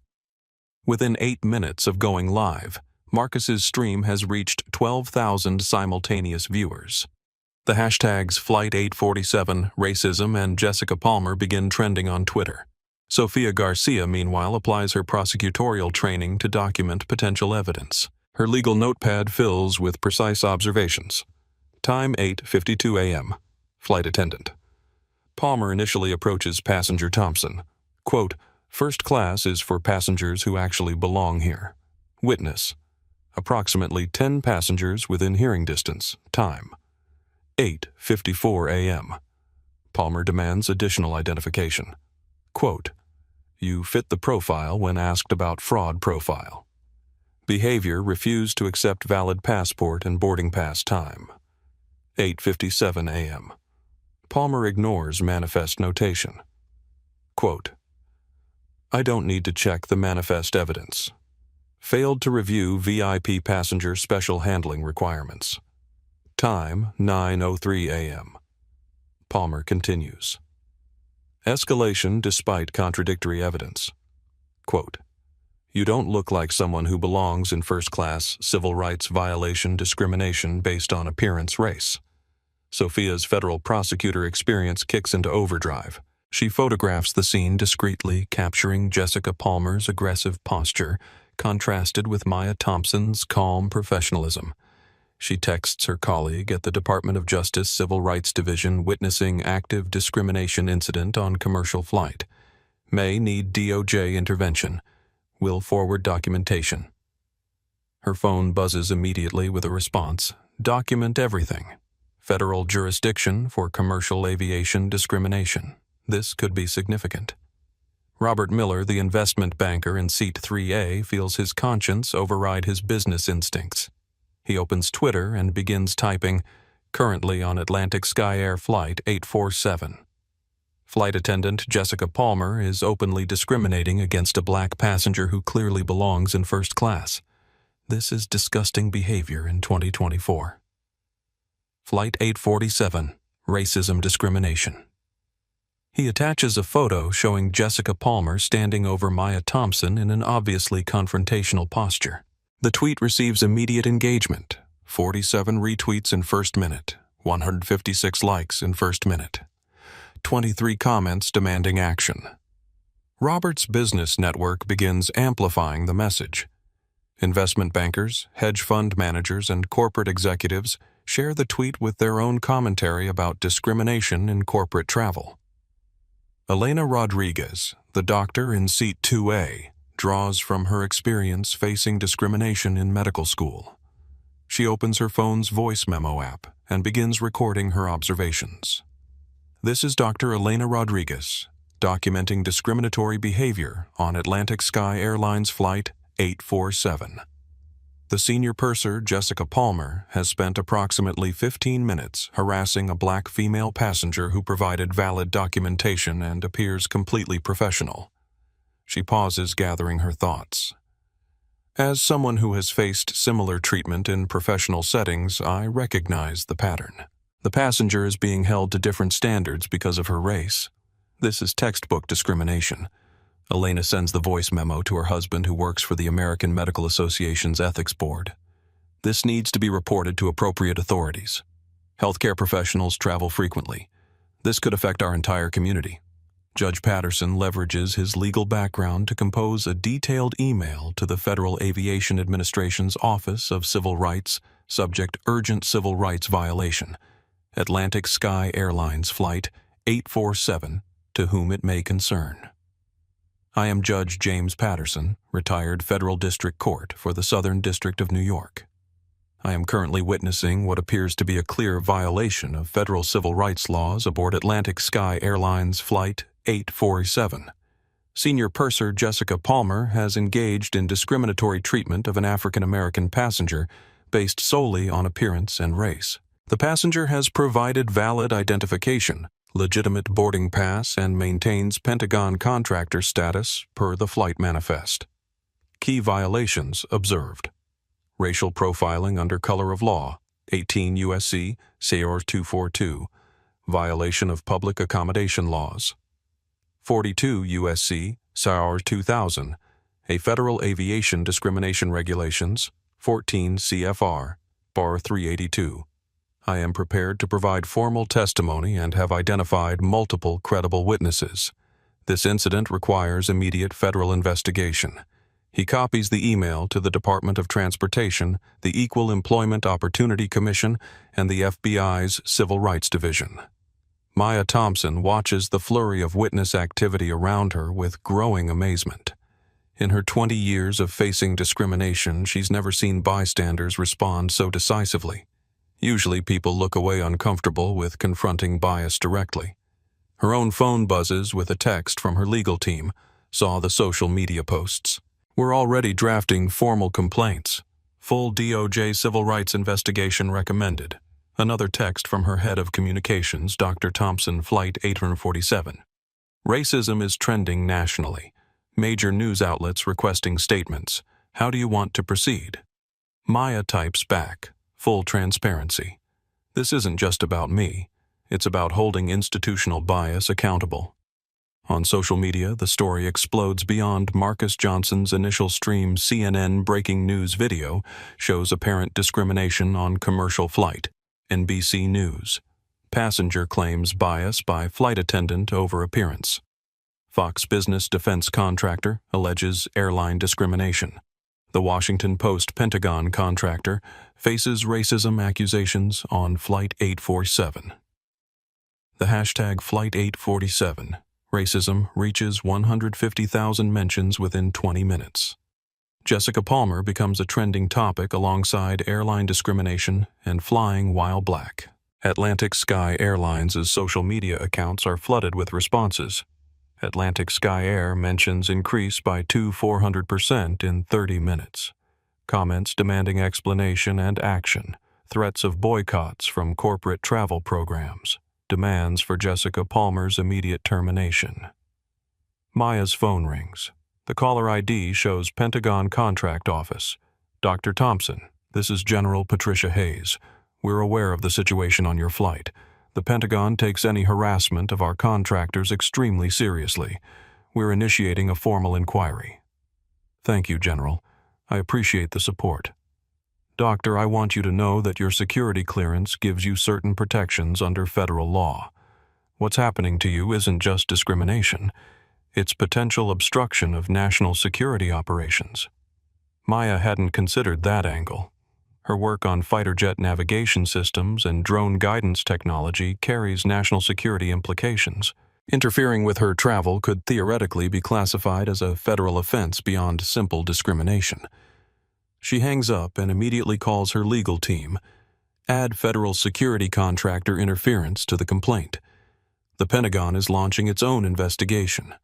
Within 8 minutes of going live, Marcus's stream has reached 12,000 simultaneous viewers. The hashtags Flight 847, Racism, and Jessica Palmer begin trending on Twitter. Sofia Garcia, meanwhile, applies her prosecutorial training to document potential evidence. Her legal notepad fills with precise observations. Time 8:52 a.m. Flight attendant. Palmer initially approaches passenger Thompson. Quote, "First class is for passengers who actually belong here." Witness. Approximately 10 passengers within hearing distance. Time 8:54 a.m. Palmer demands additional identification. Quote, "You fit the profile when asked about fraud profile." Behavior: refused to accept valid passport and boarding pass. Time 8:57 a.m. Palmer ignores manifest notation. Quote, "I don't need to check the manifest evidence. Failed to review VIP passenger special handling requirements." Time 9:03 a.m. Palmer continues. Escalation despite contradictory evidence. Quote, "You don't look like someone who belongs in first class, civil rights violation, discrimination based on appearance, race." Sophia's federal prosecutor experience kicks into overdrive. She photographs the scene discreetly, capturing Jessica Palmer's aggressive posture, contrasted with Maya Thompson's calm professionalism. She texts her colleague at the Department of Justice Civil Rights Division witnessing active discrimination incident on commercial flight. May need DOJ intervention. Will forward documentation. Her phone buzzes immediately with a response. Document everything. Federal jurisdiction for commercial aviation discrimination. This could be significant. Robert Miller, the investment banker in seat 3A, feels his conscience override his business instincts. He opens Twitter and begins typing, "Currently on Atlantic Sky Air Flight 847. Flight attendant Jessica Palmer is openly discriminating against a black passenger who clearly belongs in first class. This is disgusting behavior in 2024. Flight 847, Racism Discrimination." He attaches a photo showing Jessica Palmer standing over Maya Thompson in an obviously confrontational posture. The tweet receives immediate engagement, 47 retweets in first minute, 156 likes in first minute, 23 comments demanding action. Robert's business network begins amplifying the message. Investment bankers, hedge fund managers, and corporate executives share the tweet with their own commentary about discrimination in corporate travel. Elena Rodriguez, the doctor in seat 2A, draws from her experience facing discrimination in medical school. She opens her phone's voice memo app and begins recording her observations. This is Dr. Elena Rodriguez, documenting discriminatory behavior on Atlantic Sky Airlines Flight 847. The senior purser, Jessica Palmer, has spent approximately 15 minutes harassing a black female passenger who provided valid documentation and appears completely professional. She pauses, gathering her thoughts. As someone who has faced similar treatment in professional settings, I recognize the pattern. The passenger is being held to different standards because of her race. This is textbook discrimination. Elena sends the voice memo to her husband, who works for the American Medical Association's Ethics Board. This needs to be reported to appropriate authorities. Healthcare professionals travel frequently. This could affect our entire community. Judge Patterson leverages his legal background to compose a detailed email to the Federal Aviation Administration's Office of Civil Rights, subject urgent civil rights violation, Atlantic Sky Airlines Flight 847, to whom it may concern. I am Judge James Patterson, retired Federal District Court for the Southern District of New York. I am currently witnessing what appears to be a clear violation of federal civil rights laws aboard Atlantic Sky Airlines Flight 847. Senior purser Jessica Palmer has engaged in discriminatory treatment of an African-American passenger based solely on appearance and race. The passenger has provided valid identification, legitimate boarding pass, and maintains Pentagon contractor status per the flight manifest. Key violations observed: racial profiling under color of law, 18 U.S.C. SAR 242, violation of public accommodation laws. 42 U.S.C. SAR 2000, a Federal Aviation Discrimination Regulations, 14 CFR, Bar 382. I am prepared to provide formal testimony and have identified multiple credible witnesses. This incident requires immediate federal investigation. He copies the email to the Department of Transportation, the Equal Employment Opportunity Commission, and the FBI's Civil Rights Division. Maya Thompson watches the flurry of witness activity around her with growing amazement. In her 20 years of facing discrimination, she's never seen bystanders respond so decisively. Usually people look away uncomfortable with confronting bias directly. Her own phone buzzes with a text from her legal team, saw the social media posts. We're already drafting formal complaints. Full DOJ civil rights investigation recommended. Another text from her head of communications, Dr. Thompson, Flight 847. Racism is trending nationally. Major news outlets requesting statements. How do you want to proceed? Maya types back. Full transparency. This isn't just about me. It's about holding institutional bias accountable. On social media, the story explodes beyond. Marcus Johnson's initial stream CNN breaking news video shows apparent discrimination on commercial flight. NBC News. Passenger claims bias by flight attendant over appearance. Fox Business defense contractor alleges airline discrimination. The Washington Post Pentagon contractor faces racism accusations on Flight 847. The hashtag Flight 847. Racism reaches 150,000 mentions within 20 minutes. Jessica Palmer becomes a trending topic alongside airline discrimination and flying while black. Atlantic Sky Airlines' social media accounts are flooded with responses. Atlantic Sky Air mentions increase by 400% in 30 minutes. Comments demanding explanation and action. Threats of boycotts from corporate travel programs. Demands for Jessica Palmer's immediate termination. Maya's phone rings. The caller ID shows Pentagon Contract Office. Dr. Thompson, this is General Patricia Hayes. We're aware of the situation on your flight. The Pentagon takes any harassment of our contractors extremely seriously. We're initiating a formal inquiry. Thank you, General. I appreciate the support. Doctor, I want you to know that your security clearance gives you certain protections under federal law. What's happening to you isn't just discrimination. It's potential obstruction of national security operations. Maya hadn't considered that angle. Her work on fighter jet navigation systems and drone guidance technology carries national security implications. Interfering with her travel could theoretically be classified as a federal offense beyond simple discrimination. She hangs up and immediately calls her legal team. Add federal security contractor interference to the complaint. The Pentagon is launching its own investigation.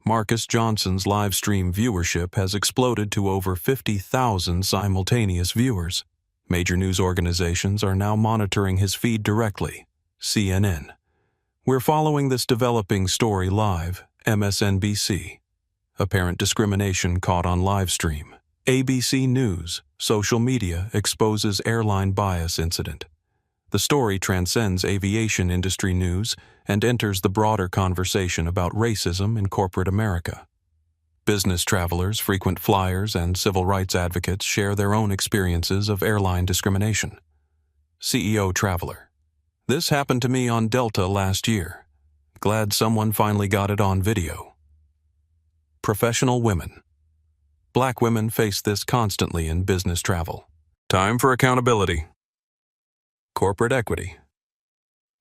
Marcus Johnson's live stream viewership has exploded to over 50,000 simultaneous viewers. Major news organizations are now monitoring his feed directly. CNN. We're following this developing story live. MSNBC. Apparent discrimination caught on live stream. ABC News, social media exposes airline bias incident. The story transcends aviation industry news and enters the broader conversation about racism in corporate America. Business travelers, frequent flyers, and civil rights advocates share their own experiences of airline discrimination. CEO Traveler: "This happened to me on Delta last year. Glad someone finally got it on video." Professional Women: "Black women face this constantly in business travel. Time for accountability." Corporate Equity: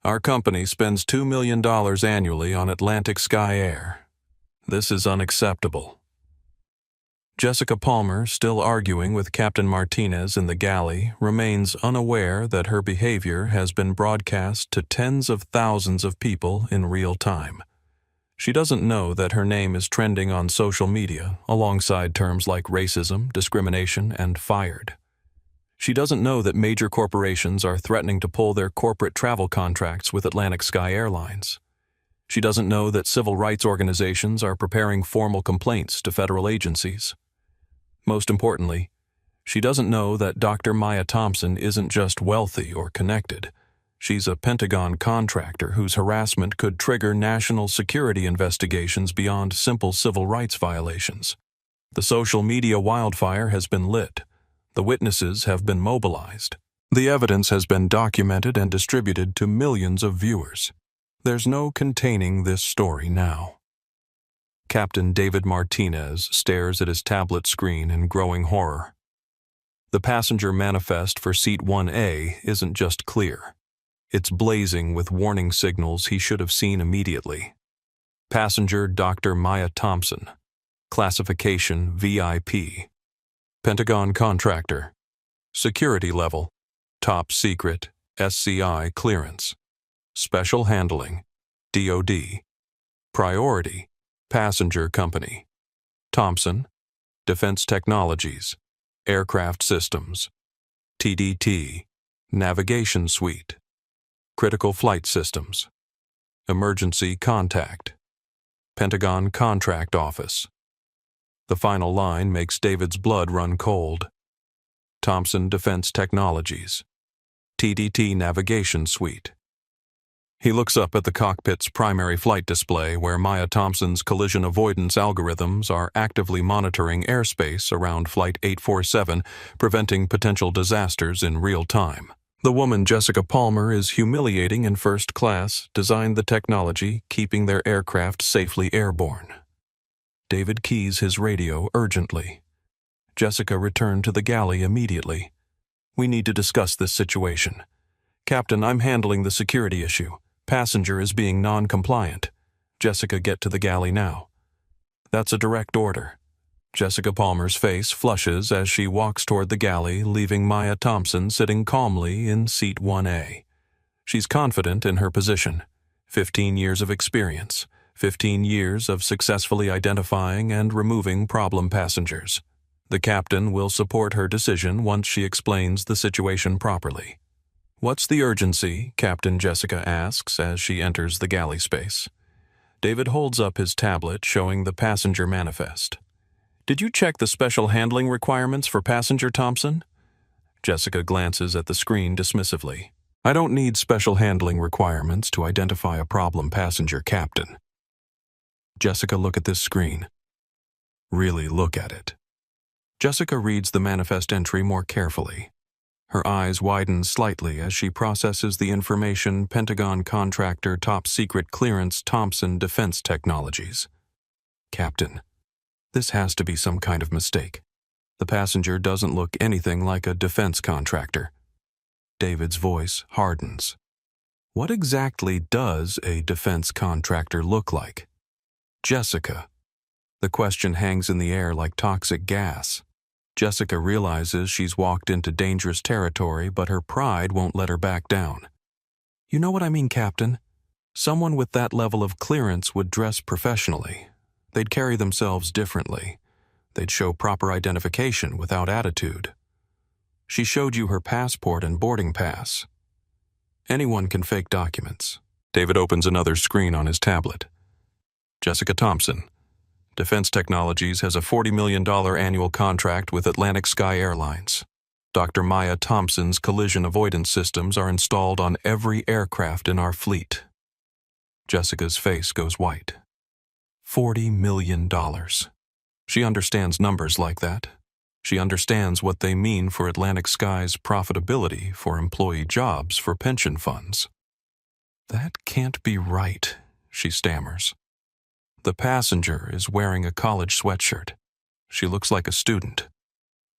"Our company spends $2 million annually on Atlantic Sky Air. This is unacceptable." Jessica Palmer, still arguing with Captain Martinez in the galley, remains unaware that her behavior has been broadcast to tens of thousands of people in real time. She doesn't know that her name is trending on social media alongside terms like racism, discrimination, and fired. She doesn't know that major corporations are threatening to pull their corporate travel contracts with Atlantic Sky Airlines. She doesn't know that civil rights organizations are preparing formal complaints to federal agencies. Most importantly, she doesn't know that Dr. Maya Thompson isn't just wealthy or connected. She's a Pentagon contractor whose harassment could trigger national security investigations beyond simple civil rights violations. The social media wildfire has been lit. The witnesses have been mobilized. The evidence has been documented and distributed to millions of viewers. There's no containing this story now. Captain David Martinez stares at his tablet screen in growing horror. The passenger manifest for Seat 1A isn't just clear. It's blazing with warning signals he should have seen immediately. Passenger Dr. Maya Thompson. Classification VIP. Pentagon contractor. Security level: top secret, SCI clearance. Special handling, DoD. Priority: passenger company. Thompson, Defense Technologies, Aircraft Systems. TDT, Navigation Suite. Critical Flight Systems. Emergency Contact. Pentagon Contract Office. The final line makes David's blood run cold. Thompson Defense Technologies. TDT Navigation Suite. He looks up at the cockpit's primary flight display where Maya Thompson's collision avoidance algorithms are actively monitoring airspace around Flight 847, preventing potential disasters in real time. The woman Jessica Palmer is humiliating in first class, designed the technology, keeping their aircraft safely airborne. David keys his radio urgently. Jessica returned to the galley immediately. "We need to discuss this situation. Captain, I'm handling the security issue. Passenger is being non-compliant. Jessica, get to the galley now." "That's a direct order." Jessica Palmer's face flushes as she walks toward the galley, leaving Maya Thompson sitting calmly in Seat 1A. She's confident in her position. 15 years of experience. 15 years of successfully identifying and removing problem passengers. The captain will support her decision once she explains the situation properly. "What's the urgency?" Captain Jessica asks as she enters the galley space. David holds up his tablet showing the passenger manifest. "Did you check the special handling requirements for passenger Thompson?" Jessica glances at the screen dismissively. "I don't need special handling requirements to identify a problem passenger, Captain." Jessica, look at this screen. Really look at it. Jessica reads the manifest entry more carefully. Her eyes widen slightly as she processes the information: Pentagon contractor, top secret clearance, Thompson Defense Technologies. "Captain, this has to be some kind of mistake. The passenger doesn't look anything like a defense contractor." David's voice hardens. "What exactly does a defense contractor look like?" "Jessica." The question hangs in the air like toxic gas. Jessica realizes she's walked into dangerous territory, but her pride won't let her back down. "You know what I mean, Captain. Someone with that level of clearance would dress professionally. They'd carry themselves differently. They'd show proper identification without attitude. She showed you her passport and boarding pass. Anyone can fake documents." David opens another screen on his tablet. "Jessica Thompson, Defense Technologies has a $40 million annual contract with Atlantic Sky Airlines. Dr. Maya Thompson's collision avoidance systems are installed on every aircraft in our fleet. Jessica's face goes white. $40 million. She understands numbers like that. She understands what they mean for Atlantic Sky's profitability, for employee jobs, for pension funds. That can't be right, she stammers. The passenger is wearing a college sweatshirt. She looks like a student.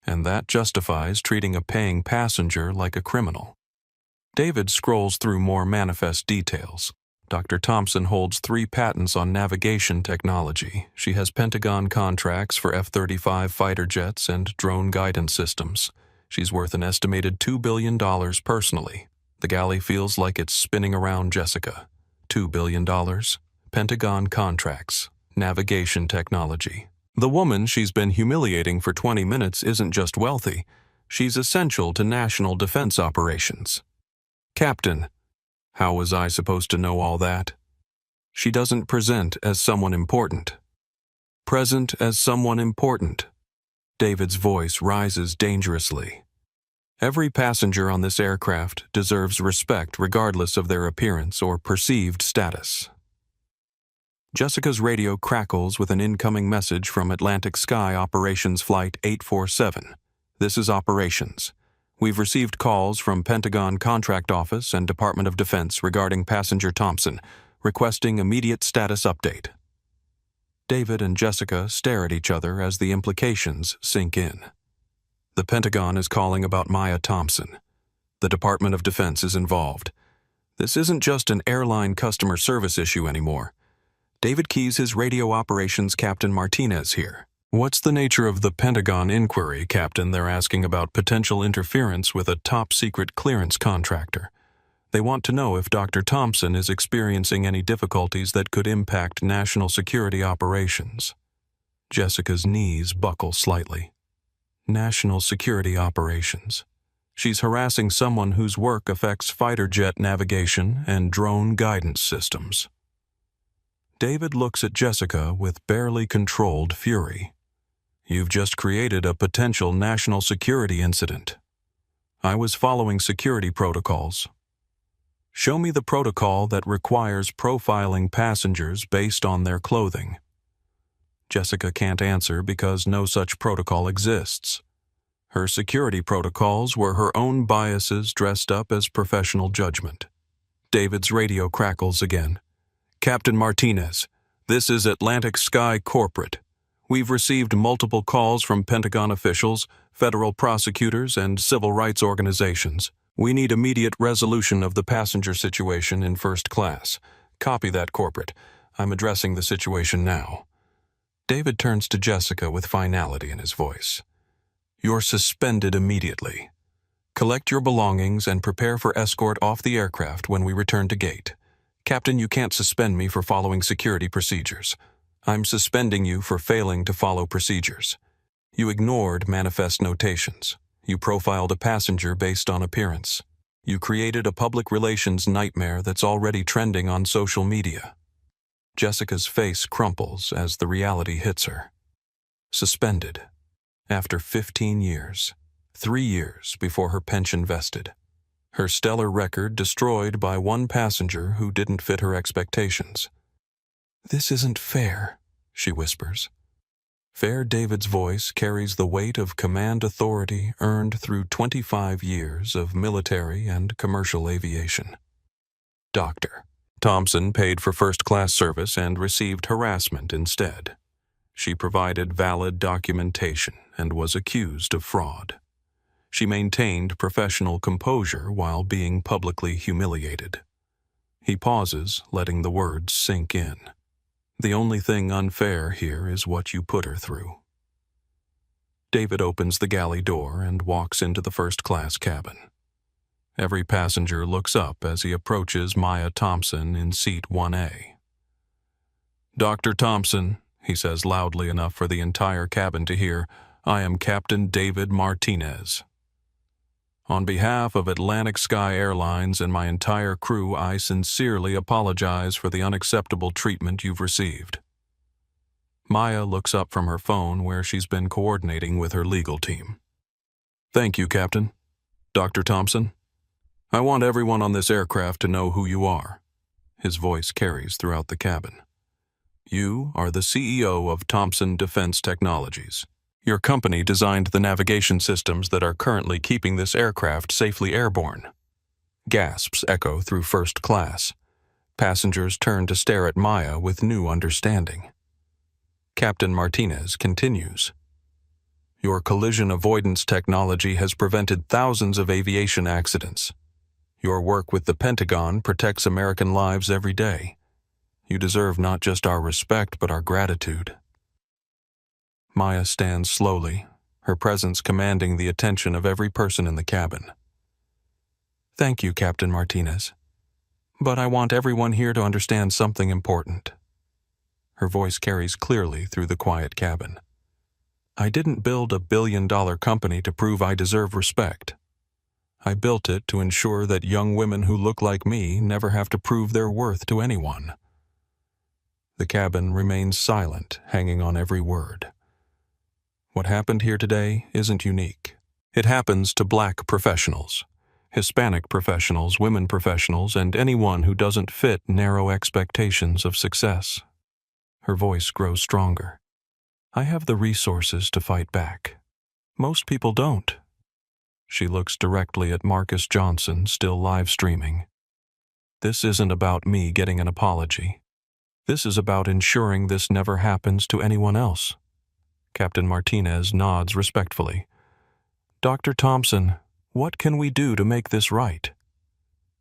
And that justifies treating a paying passenger like a criminal. David scrolls through more manifest details. Dr. Thompson holds 3 patents on navigation technology. She has Pentagon contracts for F-35 fighter jets and drone guidance systems. She's worth an estimated $2 billion personally. The galley feels like it's spinning around Jessica. $2 billion. Pentagon contracts. Navigation technology. The woman she's been humiliating for 20 minutes isn't just wealthy. She's essential to national defense operations. Captain, how was I supposed to know all that? She doesn't present as someone important. Present as someone important. David's voice rises dangerously. Every passenger on this aircraft deserves respect regardless of their appearance or perceived status. Jessica's radio crackles with an incoming message from Atlantic Sky Operations Flight 847. This is Operations. We've received calls from Pentagon Contract Office and Department of Defense regarding passenger Thompson, requesting immediate status update. David and Jessica stare at each other as the implications sink in. The Pentagon is calling about Maya Thompson. The Department of Defense is involved. This isn't just an airline customer service issue anymore. David keys his radio operations Captain Martinez here. What's the nature of the Pentagon inquiry, Captain? They're asking about potential interference with a top-secret clearance contractor. They want to know if Dr. Thompson is experiencing any difficulties that could impact national security operations. Jessica's knees buckle slightly. National security operations. She's harassing someone whose work affects fighter jet navigation and drone guidance systems. David looks at Jessica with barely controlled fury. You've just created a potential national security incident. I was following security protocols. Show me the protocol that requires profiling passengers based on their clothing. Jessica can't answer because no such protocol exists. Her security protocols were her own biases dressed up as professional judgment. David's radio crackles again. Captain Martinez, this is Atlantic Sky Corporate. We've received multiple calls from Pentagon officials, federal prosecutors, and civil rights organizations. We need immediate resolution of the passenger situation in first class. Copy that, Corporate. I'm addressing the situation now. David turns to Jessica with finality in his voice. You're suspended immediately. Collect your belongings and prepare for escort off the aircraft when we return to gate. Captain, you can't suspend me for following security procedures. I'm suspending you for failing to follow procedures. You ignored manifest notations. You profiled a passenger based on appearance. You created a public relations nightmare that's already trending on social media. Jessica's face crumples as the reality hits her. Suspended. After 15 years. 3 years before her pension vested. Her stellar record destroyed by one passenger who didn't fit her expectations. This isn't fair, she whispers. Fair David's voice carries the weight of command authority earned through 25 years of military and commercial aviation. Doctor. Thompson paid for first-class service and received harassment instead. She provided valid documentation and was accused of fraud. She maintained professional composure while being publicly humiliated. He pauses, letting the words sink in. The only thing unfair here is what you put her through. David opens the galley door and walks into the first-class cabin. Every passenger looks up as he approaches Maya Thompson in seat 1A. Dr. Thompson, he says loudly enough for the entire cabin to hear, I am Captain David Martinez. On behalf of Atlantic Sky Airlines and my entire crew, I sincerely apologize for the unacceptable treatment you've received. Maya looks up from her phone where she's been coordinating with her legal team. Thank you, Captain. Dr. Thompson, I want everyone on this aircraft to know who you are. His voice carries throughout the cabin. You are the CEO of Thompson Defense Technologies. Your company designed the navigation systems that are currently keeping this aircraft safely airborne. Gasps echo through first class. Passengers turn to stare at Maya with new understanding. Captain Martinez continues. Your collision avoidance technology has prevented thousands of aviation accidents. Your work with the Pentagon protects American lives every day. You deserve not just our respect, but our gratitude. Maya stands slowly, her presence commanding the attention of every person in the cabin. Thank you, Captain Martinez. But I want everyone here to understand something important. Her voice carries clearly through the quiet cabin. I didn't build a billion-dollar company to prove I deserve respect. I built it to ensure that young women who look like me never have to prove their worth to anyone. The cabin remains silent, hanging on every word. What happened here today isn't unique. It happens to Black professionals, Hispanic professionals, women professionals, and anyone who doesn't fit narrow expectations of success. Her voice grows stronger. I have the resources to fight back. Most people don't. She looks directly at Marcus Johnson, still live streaming. This isn't about me getting an apology. This is about ensuring this never happens to anyone else. Captain Martinez nods respectfully. Dr. Thompson, what can we do to make this right?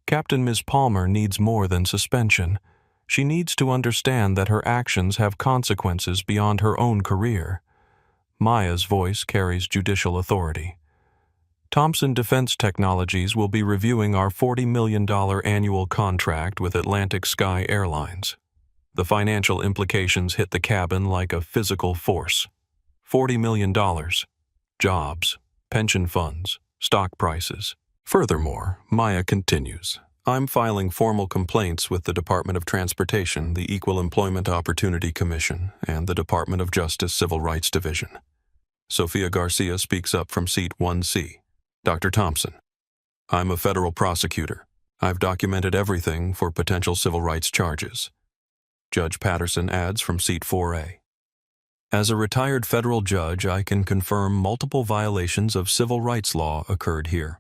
Captain Ms. Palmer needs more than suspension. She needs to understand that her actions have consequences beyond her own career. Maya's voice carries judicial authority. Thompson Defense Technologies will be reviewing our $40 million annual contract with Atlantic Sky Airlines. The financial implications hit the cabin like a physical force. $40 million. Jobs, pension funds, stock prices. Furthermore, Maya continues, I'm filing formal complaints with the Department of Transportation, the Equal Employment Opportunity Commission, and the Department of Justice Civil Rights Division. Sofia Garcia speaks up from seat 1C. Dr. Thompson, I'm a federal prosecutor. I've documented everything for potential civil rights charges. Judge Patterson adds from seat 4A. As a retired federal judge, I can confirm multiple violations of civil rights law occurred here.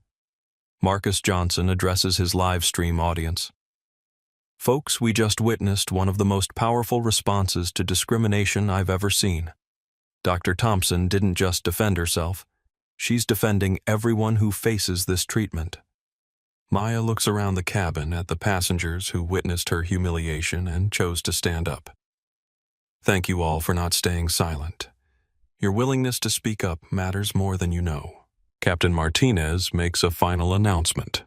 Marcus Johnson addresses his live stream audience. Folks, we just witnessed one of the most powerful responses to discrimination I've ever seen. Dr. Thompson didn't just defend herself. She's defending everyone who faces this treatment. Maya looks around the cabin at the passengers who witnessed her humiliation and chose to stand up. Thank you all for not staying silent. Your willingness to speak up matters more than you know. Captain Martinez makes a final announcement.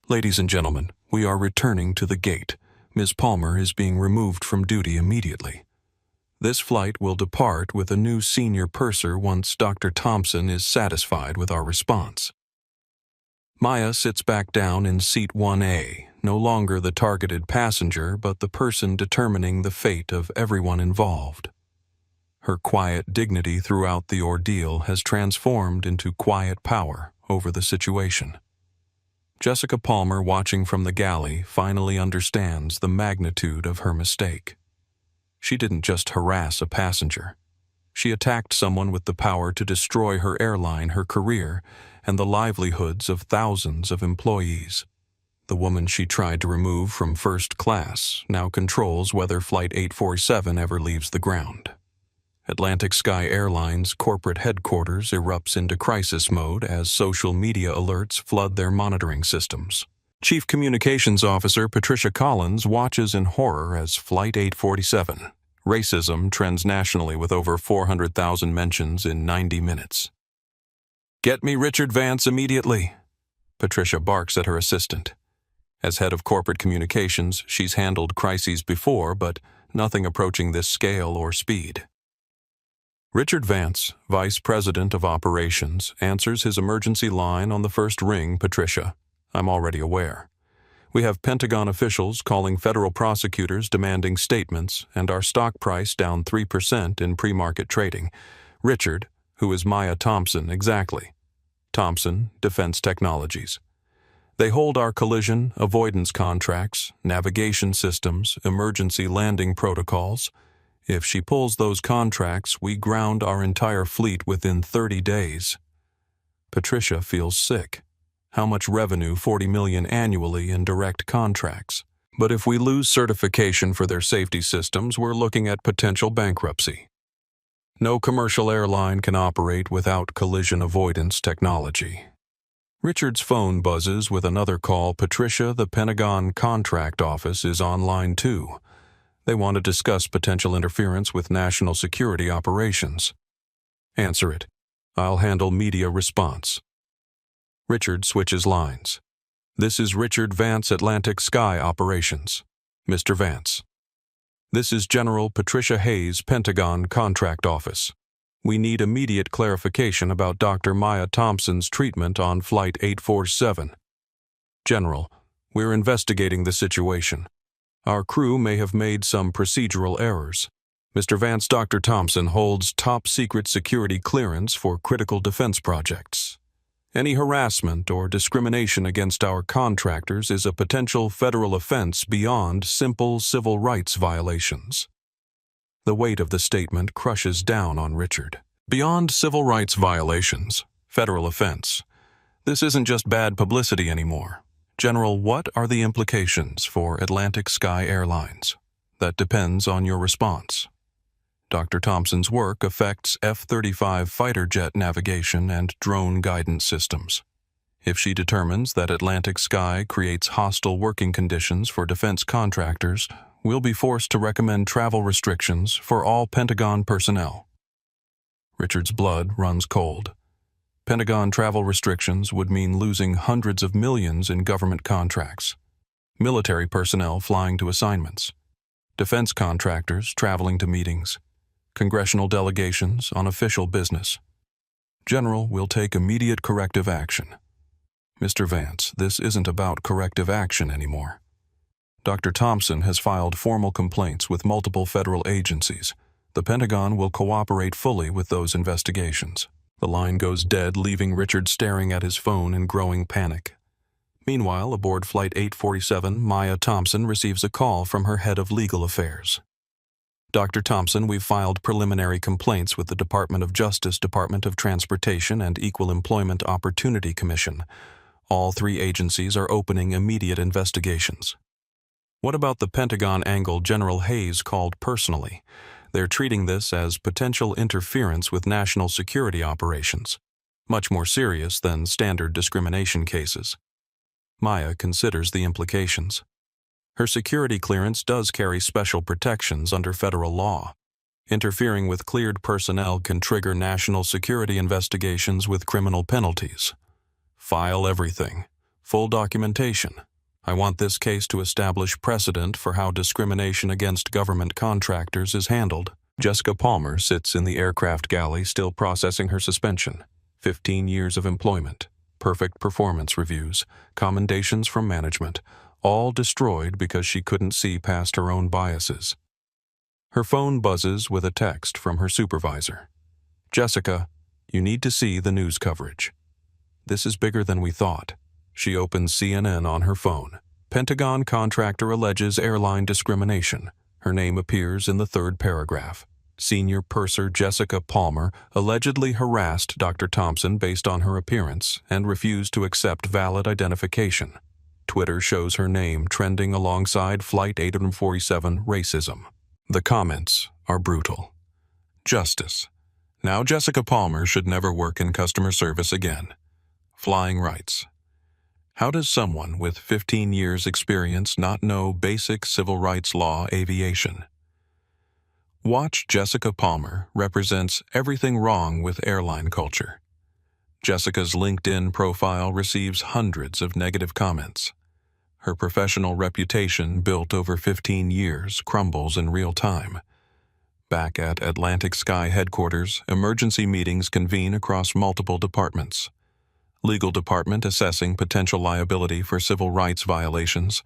Ladies and gentlemen, we are returning to the gate. Ms. Palmer is being removed from duty immediately. This flight will depart with a new senior purser once Dr. Thompson is satisfied with our response. Maya sits back down in seat 1A, no longer the targeted passenger, but the person determining the fate of everyone involved. Her quiet dignity throughout the ordeal has transformed into quiet power over the situation. Jessica Palmer, watching from the galley, finally understands the magnitude of her mistake. She didn't just harass a passenger. She attacked someone with the power to destroy her airline, her career, and the livelihoods of thousands of employees. The woman she tried to remove from first class now controls whether Flight 847 ever leaves the ground. Atlantic Sky Airlines' corporate headquarters erupts into crisis mode as social media alerts flood their monitoring systems. Chief Communications Officer Patricia Collins watches in horror as Flight 847. Racism trends nationally with over 400,000 mentions in 90 minutes. Get me Richard Vance immediately, Patricia barks at her assistant. As head of corporate communications, she's handled crises before, but nothing approaching this scale or speed. Richard Vance, Vice President of Operations, answers his emergency line on the first ring. Patricia, I'm already aware. We have Pentagon officials calling federal prosecutors demanding statements, and our stock price down 3% in pre-market trading. Richard, who is Maya Thompson exactly. Thompson, Defense Technologies. They hold our collision, avoidance contracts, navigation systems, emergency landing protocols. If she pulls those contracts, we ground our entire fleet within 30 days. Patricia feels sick. How much revenue? $40 million annually in direct contracts. But if we lose certification for their safety systems, we're looking at potential bankruptcy. No commercial airline can operate without collision avoidance technology. Richard's phone buzzes with another call. Patricia, the Pentagon contract office, is online too. They want to discuss potential interference with national security operations. Answer it. I'll handle media response. Richard switches lines. This is Richard Vance, Atlantic Sky Operations. Mr. Vance. This is General Patricia Hayes, Pentagon Contract Office. We need immediate clarification about Dr. Maya Thompson's treatment on Flight 847. General, we're investigating the situation. Our crew may have made some procedural errors. Mr. Vance, Dr. Thompson holds top-secret security clearance for critical defense projects. Any harassment or discrimination against our contractors is a potential federal offense beyond simple civil rights violations. The weight of the statement crushes down on Richard. Beyond civil rights violations, federal offense. This isn't just bad publicity anymore. General, what are the implications for Atlantic Sky Airlines? That depends on your response. Dr. Thompson's work affects F-35 fighter jet navigation and drone guidance systems. If she determines that Atlantic Sky creates hostile working conditions for defense contractors, we'll be forced to recommend travel restrictions for all Pentagon personnel. Richard's blood runs cold. Pentagon travel restrictions would mean losing hundreds of millions in government contracts, military personnel flying to assignments, defense contractors traveling to meetings, congressional delegations on official business. General, we'll take immediate corrective action. Mr. Vance, this isn't about corrective action anymore. Dr. Thompson has filed formal complaints with multiple federal agencies. The Pentagon will cooperate fully with those investigations. The line goes dead, leaving Richard staring at his phone in growing panic. Meanwhile, aboard Flight 847, Maya Thompson receives a call from her head of legal affairs. Dr. Thompson, we've filed preliminary complaints with the Department of Justice, Department of Transportation, and Equal Employment Opportunity Commission. All three agencies are opening immediate investigations. What about the Pentagon angle General Hayes called personally? They're treating this as potential interference with national security operations, much more serious than standard discrimination cases. Maya considers the implications. Her security clearance does carry special protections under federal law. Interfering with cleared personnel can trigger national security investigations with criminal penalties. File everything. Full documentation. I want this case to establish precedent for how discrimination against government contractors is handled. Jessica Palmer sits in the aircraft galley still processing her suspension. 15 years of employment, perfect performance reviews, commendations from management, all destroyed because she couldn't see past her own biases. Her phone buzzes with a text from her supervisor. Jessica, you need to see the news coverage. This is bigger than we thought. She opens CNN on her phone. Pentagon contractor alleges airline discrimination. Her name appears in the third paragraph. Senior purser Jessica Palmer allegedly harassed Dr. Thompson based on her appearance and refused to accept valid identification. Twitter shows her name trending alongside Flight 847 racism. The comments are brutal. Justice. Now Jessica Palmer should never work in customer service again. Flying rights. How does someone with 15 years experience not know basic civil rights law aviation? Watch Jessica Palmer represents everything wrong with airline culture. Jessica's LinkedIn profile receives hundreds of negative comments. Her professional reputation, built over 15 years, crumbles in real time. Back at Atlantic Sky headquarters, emergency meetings convene across multiple departments. Legal department assessing potential liability for civil rights violations,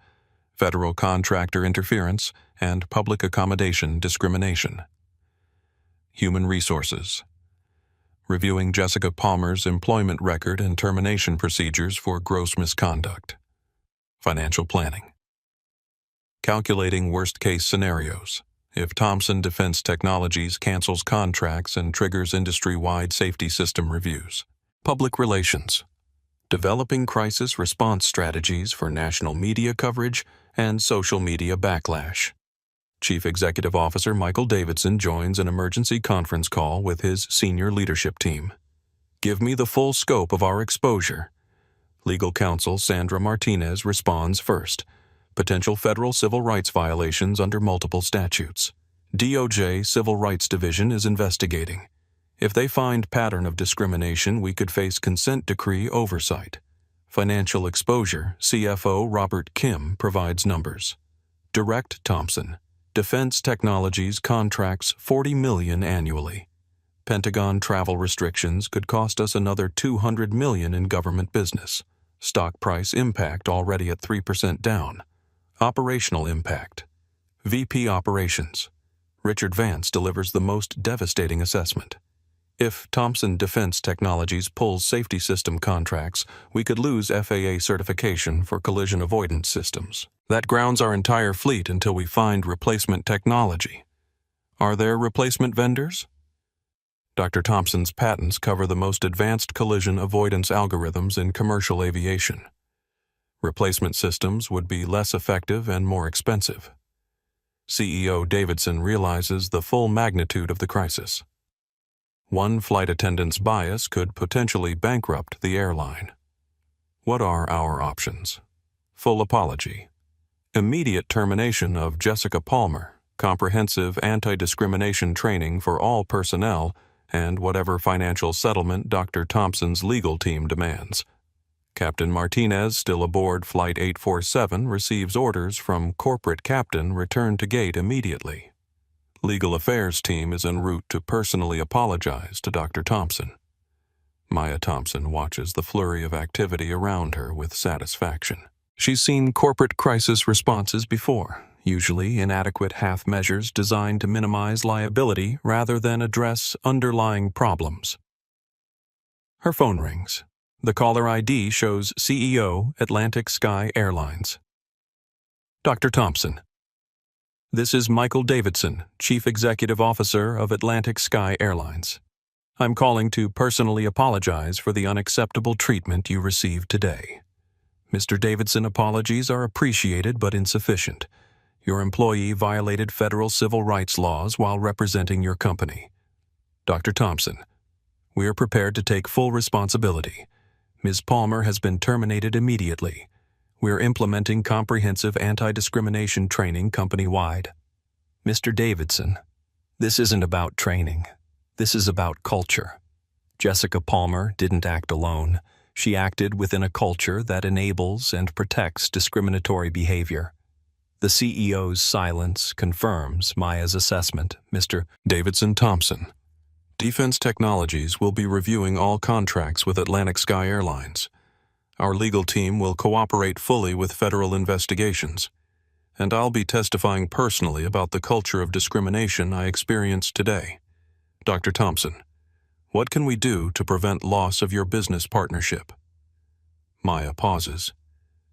federal contractor interference, and public accommodation discrimination. Human resources. Reviewing Jessica Palmer's employment record and termination procedures for gross misconduct. Financial planning. Calculating worst-case scenarios. If Thomson Defense Technologies cancels contracts and triggers industry-wide safety system reviews. Public relations. Developing crisis response strategies for national media coverage and social media backlash. Chief Executive Officer Michael Davidson joins an emergency conference call with his senior leadership team. Give me the full scope of our exposure. Legal counsel Sandra Martinez responds first. Potential federal civil rights violations under multiple statutes. DOJ Civil Rights Division is investigating. If they find pattern of discrimination, we could face consent decree oversight. Financial exposure, CFO Robert Kim provides numbers. Direct Thomson. Defense Technologies contracts $40 million annually. Pentagon travel restrictions could cost us another $200 million in government business. Stock price impact already at 3% down. Operational impact. VP Operations. Richard Vance delivers the most devastating assessment. If Thomson Defense Technologies pulls safety system contracts, we could lose FAA certification for collision avoidance systems. That grounds our entire fleet until we find replacement technology. Are there replacement vendors? Dr. Thompson's patents cover the most advanced collision avoidance algorithms in commercial aviation. Replacement systems would be less effective and more expensive. CEO Davidson realizes the full magnitude of the crisis. One flight attendant's bias could potentially bankrupt the airline. What are our options? Full apology. Immediate termination of Jessica Palmer, comprehensive anti-discrimination training for all personnel, and whatever financial settlement Dr. Thompson's legal team demands. Captain Martinez, still aboard Flight 847, receives orders from corporate captain return to gate immediately. Legal affairs team is en route to personally apologize to Dr. Thompson. Maya Thompson watches the flurry of activity around her with satisfaction. She's seen corporate crisis responses before, usually inadequate half measures designed to minimize liability rather than address underlying problems. Her phone rings. The caller ID shows CEO, Atlantic Sky Airlines. Dr. Thompson. This is Michael Davidson, Chief Executive Officer of Atlantic Sky Airlines. I'm calling to personally apologize for the unacceptable treatment you received today. Mr. Davidson, apologies are appreciated but insufficient. Your employee violated federal civil rights laws while representing your company. Dr. Thompson. We are prepared to take full responsibility. Ms. Palmer has been terminated immediately. We are implementing comprehensive anti-discrimination training company-wide. Mr. Davidson, this isn't about training. This is about culture. Jessica Palmer didn't act alone. She acted within a culture that enables and protects discriminatory behavior. The CEO's silence confirms Maya's assessment. Mr. Davidson Thompson. Defense Technologies will be reviewing all contracts with Atlantic Sky Airlines. Our legal team will cooperate fully with federal investigations, and I'll be testifying personally about the culture of discrimination I experienced today. Dr. Thompson, what can we do to prevent loss of your business partnership? Maya pauses.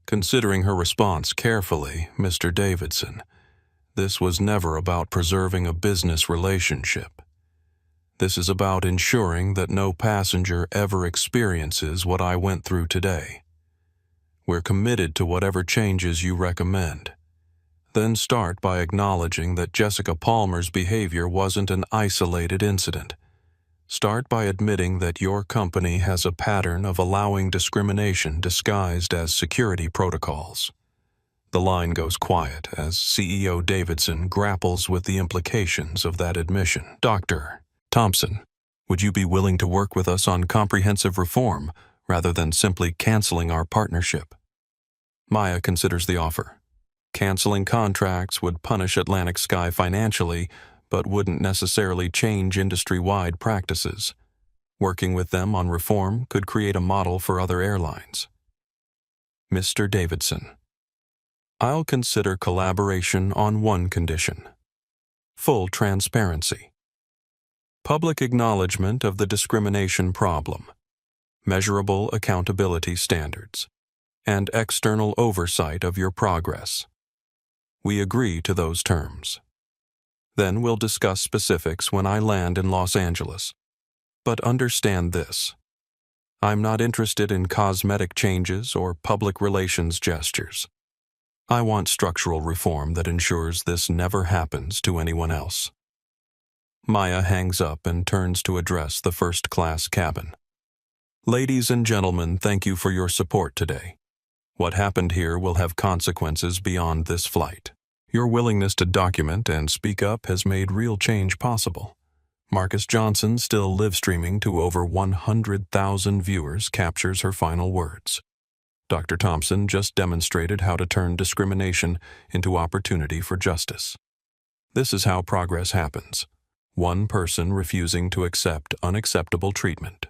Considering her response carefully, Mr. Davidson, this was never about preserving a business relationship. This is about ensuring that no passenger ever experiences what I went through today. We're committed to whatever changes you recommend. Then start by acknowledging that Jessica Palmer's behavior wasn't an isolated incident. Start by admitting that your company has a pattern of allowing discrimination disguised as security protocols. The line goes quiet as CEO Davidson grapples with the implications of that admission. Dr. Thompson, would you be willing to work with us on comprehensive reform rather than simply canceling our partnership? Maya considers the offer. Canceling contracts would punish Atlantic Sky financially, but wouldn't necessarily change industry-wide practices. Working with them on reform could create a model for other airlines. Mr. Davidson: I'll consider collaboration on one condition: full transparency. Public acknowledgement of the discrimination problem, measurable accountability standards, and external oversight of your progress. We agree to those terms. Then we'll discuss specifics when I land in Los Angeles. But understand this: I'm not interested in cosmetic changes or public relations gestures. I want structural reform that ensures this never happens to anyone else. Maya hangs up and turns to address the first-class cabin. Ladies and gentlemen, thank you for your support today. What happened here will have consequences beyond this flight. Your willingness to document and speak up has made real change possible. Marcus Johnson, still live-streaming to over 100,000 viewers, captures her final words. Dr. Thompson just demonstrated how to turn discrimination into opportunity for justice. This is how progress happens: one person refusing to accept unacceptable treatment.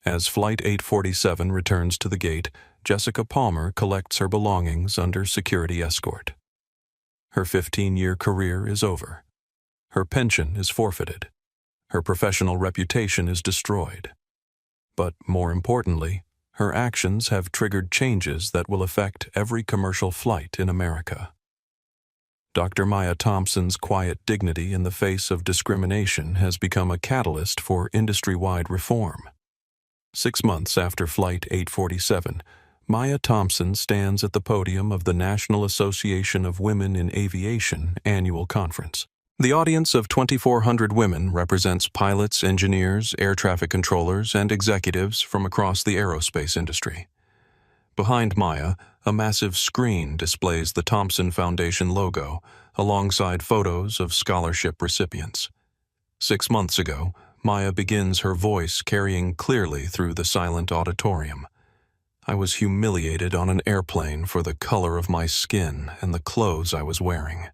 As Flight 847 returns to the gate, Jessica Palmer collects her belongings under security escort. Her 15-year career is over. Her pension is forfeited. Her professional reputation is destroyed. But more importantly, her actions have triggered changes that will affect every commercial flight in America. Dr. Maya Thompson's quiet dignity in the face of discrimination has become a catalyst for industry-wide reform. 6 months after Flight 847, Maya Thompson stands at the podium of the National Association of Women in Aviation annual conference. The audience of 2,400 women represents pilots, engineers, air traffic controllers, and executives from across the aerospace industry. Behind Maya, a massive screen displays the Thompson Foundation logo, alongside photos of scholarship recipients. 6 months ago, Maya begins her voice carrying clearly through the silent auditorium. I was humiliated on an airplane for the color of my skin and the clothes I was wearing.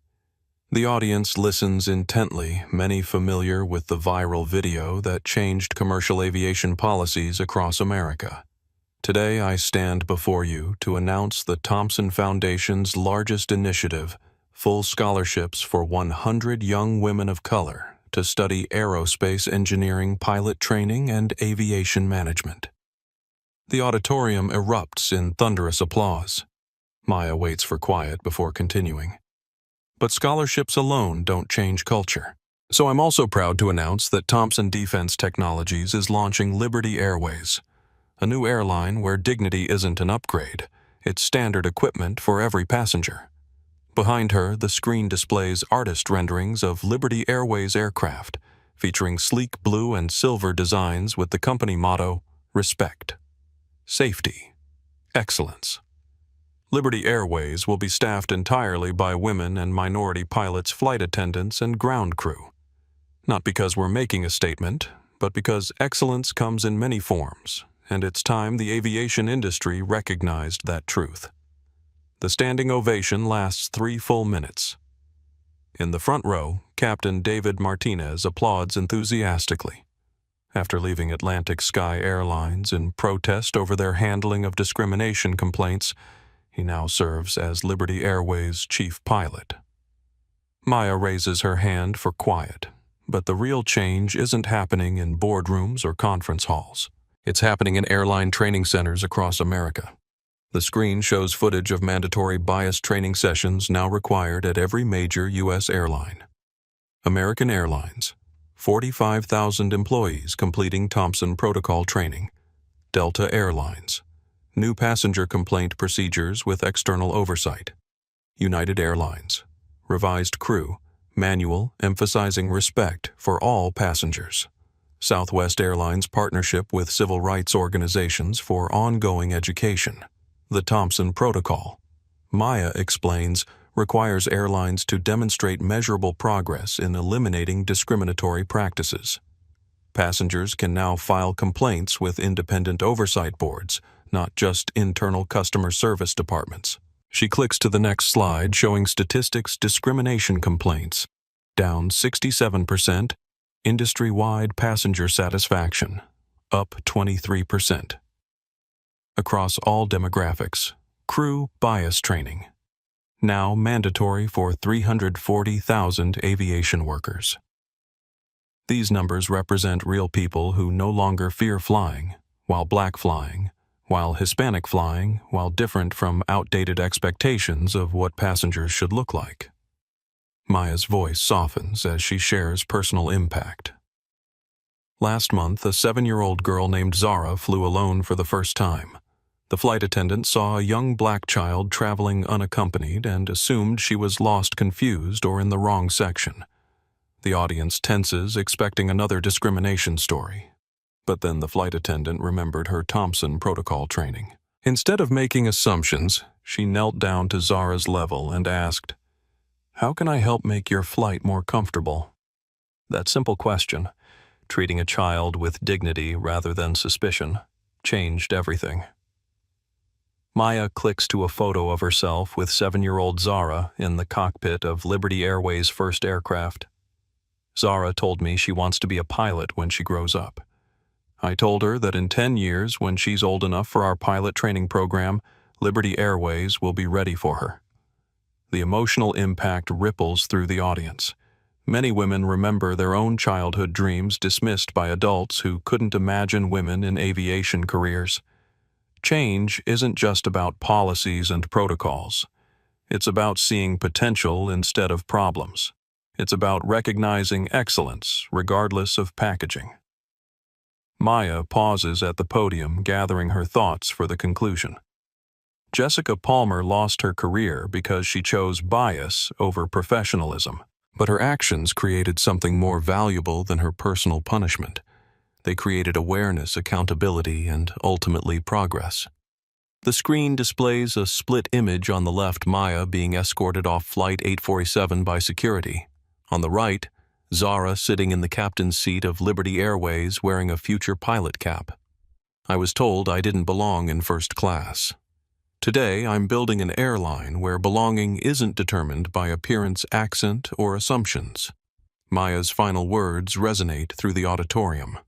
The audience listens intently, many familiar with the viral video that changed commercial aviation policies across America. Today I stand before you to announce the Thompson Foundation's largest initiative: full scholarships for 100 young women of color to study aerospace engineering, pilot training, and aviation management. The auditorium erupts in thunderous applause. Maya waits for quiet before continuing. But scholarships alone don't change culture. So I'm also proud to announce that Thompson Defense Technologies is launching Liberty Airways, a new airline where dignity isn't an upgrade, it's standard equipment for every passenger. Behind her, the screen displays artist renderings of Liberty Airways aircraft, featuring sleek blue and silver designs with the company motto: respect, safety, excellence. Liberty Airways will be staffed entirely by women and minority pilots, flight attendants, and ground crew. Not because we're making a statement, but because excellence comes in many forms, and it's time the aviation industry recognized that truth. The standing ovation lasts 3 full minutes. In the front row, Captain David Martinez applauds enthusiastically. After leaving Atlantic Sky Airlines in protest over their handling of discrimination complaints, he now serves as Liberty Airways' chief pilot. Maya raises her hand for quiet, but the real change isn't happening in boardrooms or conference halls. It's happening in airline training centers across America. The screen shows footage of mandatory bias training sessions now required at every major U.S. airline. American Airlines, 45,000 employees completing Thompson protocol training. Delta Airlines, new passenger complaint procedures with external oversight. United Airlines, revised crew, manual emphasizing respect for all passengers. Southwest Airlines partnership with civil rights organizations for ongoing education. The Thompson Protocol, Maya explains, requires airlines to demonstrate measurable progress in eliminating discriminatory practices. Passengers can now file complaints with independent oversight boards, not just internal customer service departments. She clicks to the next slide showing statistics: discrimination complaints, down 67%, industry-wide passenger satisfaction, up 23%. Across all demographics, crew bias training, now mandatory for 340,000 aviation workers. These numbers represent real people who no longer fear flying, while black flying, while Hispanic flying, while different from outdated expectations of what passengers should look like. Maya's voice softens as she shares personal impact. Last month, a 7-year-old girl named Zara flew alone for the first time. The flight attendant saw a young black child traveling unaccompanied and assumed she was lost, confused, or in the wrong section. The audience tenses, expecting another discrimination story. But then the flight attendant remembered her Thompson protocol training. Instead of making assumptions, she knelt down to Zara's level and asked, "How can I help make your flight more comfortable?" That simple question, treating a child with dignity rather than suspicion, changed everything. Maya clicks to a photo of herself with 7-year-old Zara in the cockpit of Liberty Airways' first aircraft. Zara told me she wants to be a pilot when she grows up. I told her that in 10 years, when she's old enough for our pilot training program, Liberty Airways will be ready for her. The emotional impact ripples through the audience. Many women remember their own childhood dreams dismissed by adults who couldn't imagine women in aviation careers. Change isn't just about policies and protocols. It's about seeing potential instead of problems. It's about recognizing excellence regardless of packaging. Maya pauses at the podium, gathering her thoughts for the conclusion. Jessica Palmer lost her career because she chose bias over professionalism, but her actions created something more valuable than her personal punishment. They created awareness, accountability, and ultimately progress. The screen displays a split image: on the left, Maya being escorted off Flight 847 by security. On the right, Zara sitting in the captain's seat of Liberty Airways wearing a future pilot cap. I was told I didn't belong in first class. Today, I'm building an airline where belonging isn't determined by appearance, accent, or assumptions. Maya's final words resonate through the auditorium.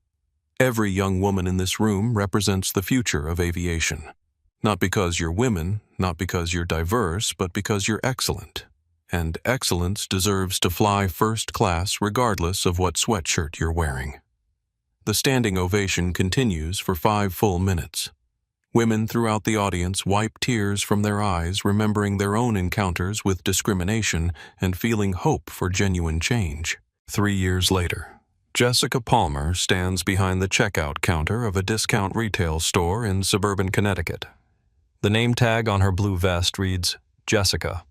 Every young woman in this room represents the future of aviation. Not because you're women, not because you're diverse, but because you're excellent. And excellence deserves to fly first class regardless of what sweatshirt you're wearing. The standing ovation continues for 5 full minutes. Women throughout the audience wipe tears from their eyes, remembering their own encounters with discrimination and feeling hope for genuine change. 3 years later, Jessica Palmer stands behind the checkout counter of a discount retail store in suburban Connecticut. The name tag on her blue vest reads, Jessica,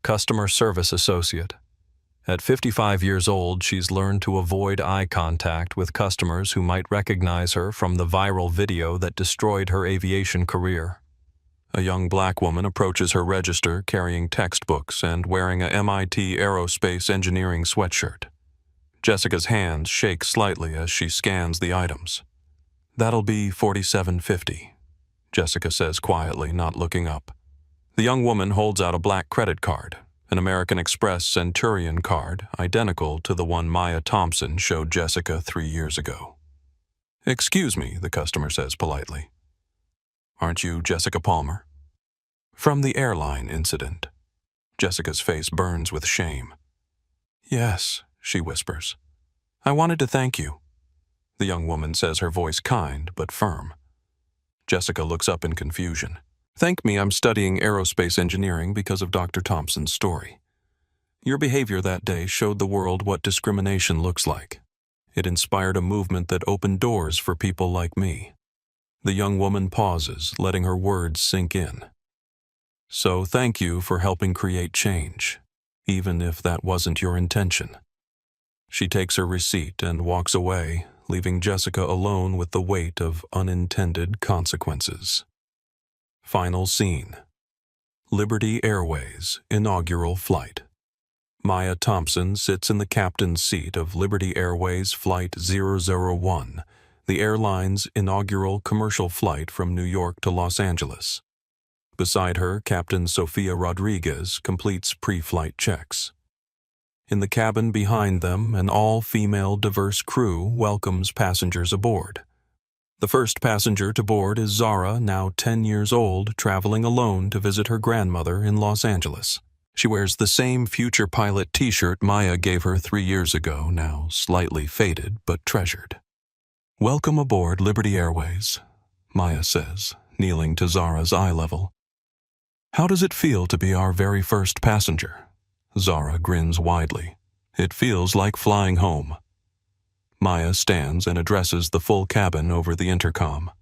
Customer Service Associate. At 55 years old, she's learned to avoid eye contact with customers who might recognize her from the viral video that destroyed her aviation career. A young black woman approaches her register carrying textbooks and wearing a MIT aerospace engineering sweatshirt. Jessica's hands shake slightly as she scans the items. "That'll be $47.50, Jessica says quietly, not looking up. The young woman holds out a black credit card, an American Express Centurion card identical to the one Maya Thompson showed Jessica 3 years ago. "Excuse me," the customer says politely. "Aren't you Jessica Palmer?" "From the airline incident." Jessica's face burns with shame. "Yes," she whispers. "I wanted to thank you." The young woman says, her voice kind but firm. Jessica looks up in confusion. "Thank me, I'm studying aerospace engineering because of Dr. Thompson's story. Your behavior that day showed the world what discrimination looks like. It inspired a movement that opened doors for people like me." The young woman pauses, letting her words sink in. "So thank you for helping create change, even if that wasn't your intention." She takes her receipt and walks away, leaving Jessica alone with the weight of unintended consequences. Final scene. Liberty Airways inaugural flight. Maya Thompson sits in the captain's seat of Liberty Airways Flight 001, the airline's inaugural commercial flight from New York to Los Angeles. Beside her, Captain Sofia Rodriguez completes pre-flight checks. In the cabin behind them, an all-female diverse crew welcomes passengers aboard. The first passenger to board is Zara, now 10 years old, traveling alone to visit her grandmother in Los Angeles. She wears the same future pilot t-shirt Maya gave her 3 years ago, now slightly faded but treasured. "Welcome aboard Liberty Airways," Maya says, kneeling to Zara's eye level. "How does it feel to be our very first passenger?" Zara grins widely. "It feels like flying home." Maya stands and addresses the full cabin over the intercom.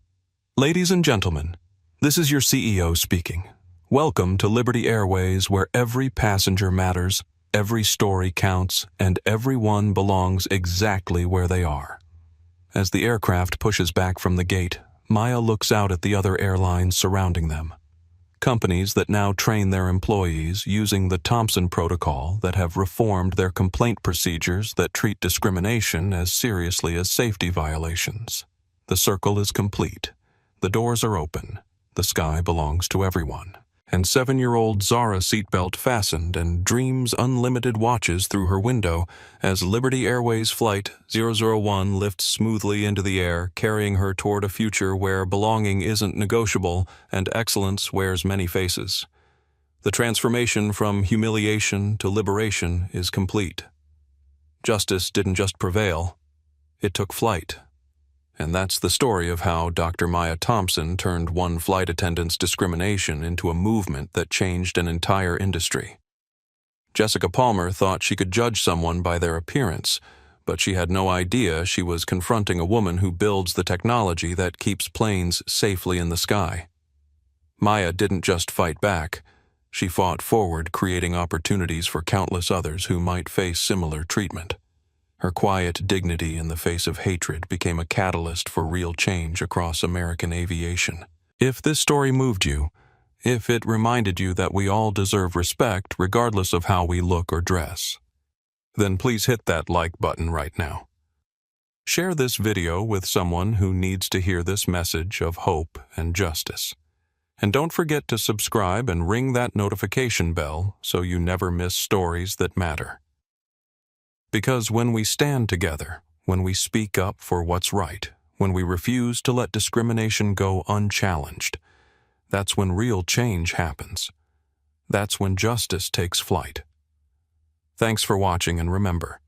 "Ladies and gentlemen, this is your CEO speaking. Welcome to Liberty Airways, where every passenger matters, every story counts, and everyone belongs exactly where they are." As the aircraft pushes back from the gate, Maya looks out at the other airlines surrounding them. Companies that now train their employees using the Thompson Protocol, that have reformed their complaint procedures that treat discrimination as seriously as safety violations. The circle is complete. The doors are open. The sky belongs to everyone. And 7-year-old Zara seatbelt fastened and dreams unlimited watches through her window as Liberty Airways Flight 001 lifts smoothly into the air, carrying her toward a future where belonging isn't negotiable and excellence wears many faces. The transformation from humiliation to liberation is complete. Justice didn't just prevail, it took flight. And that's the story of how Dr. Maya Thompson turned one flight attendant's discrimination into a movement that changed an entire industry. Jessica Palmer thought she could judge someone by their appearance, but she had no idea she was confronting a woman who builds the technology that keeps planes safely in the sky. Maya didn't just fight back, she fought forward, creating opportunities for countless others who might face similar treatment. Her quiet dignity in the face of hatred became a catalyst for real change across American aviation. If this story moved you, if it reminded you that we all deserve respect regardless of how we look or dress, then please hit that like button right now. Share this video with someone who needs to hear this message of hope and justice. And don't forget to subscribe and ring that notification bell so you never miss stories that matter. Because when we stand together, when we speak up for what's right, when we refuse to let discrimination go unchallenged, that's when real change happens. That's when justice takes flight. Thanks for watching, and remember,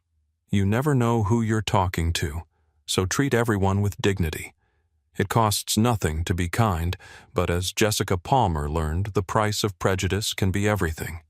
you never know who you're talking to, so treat everyone with dignity. It costs nothing to be kind, but as Jessica Palmer learned, the price of prejudice can be everything.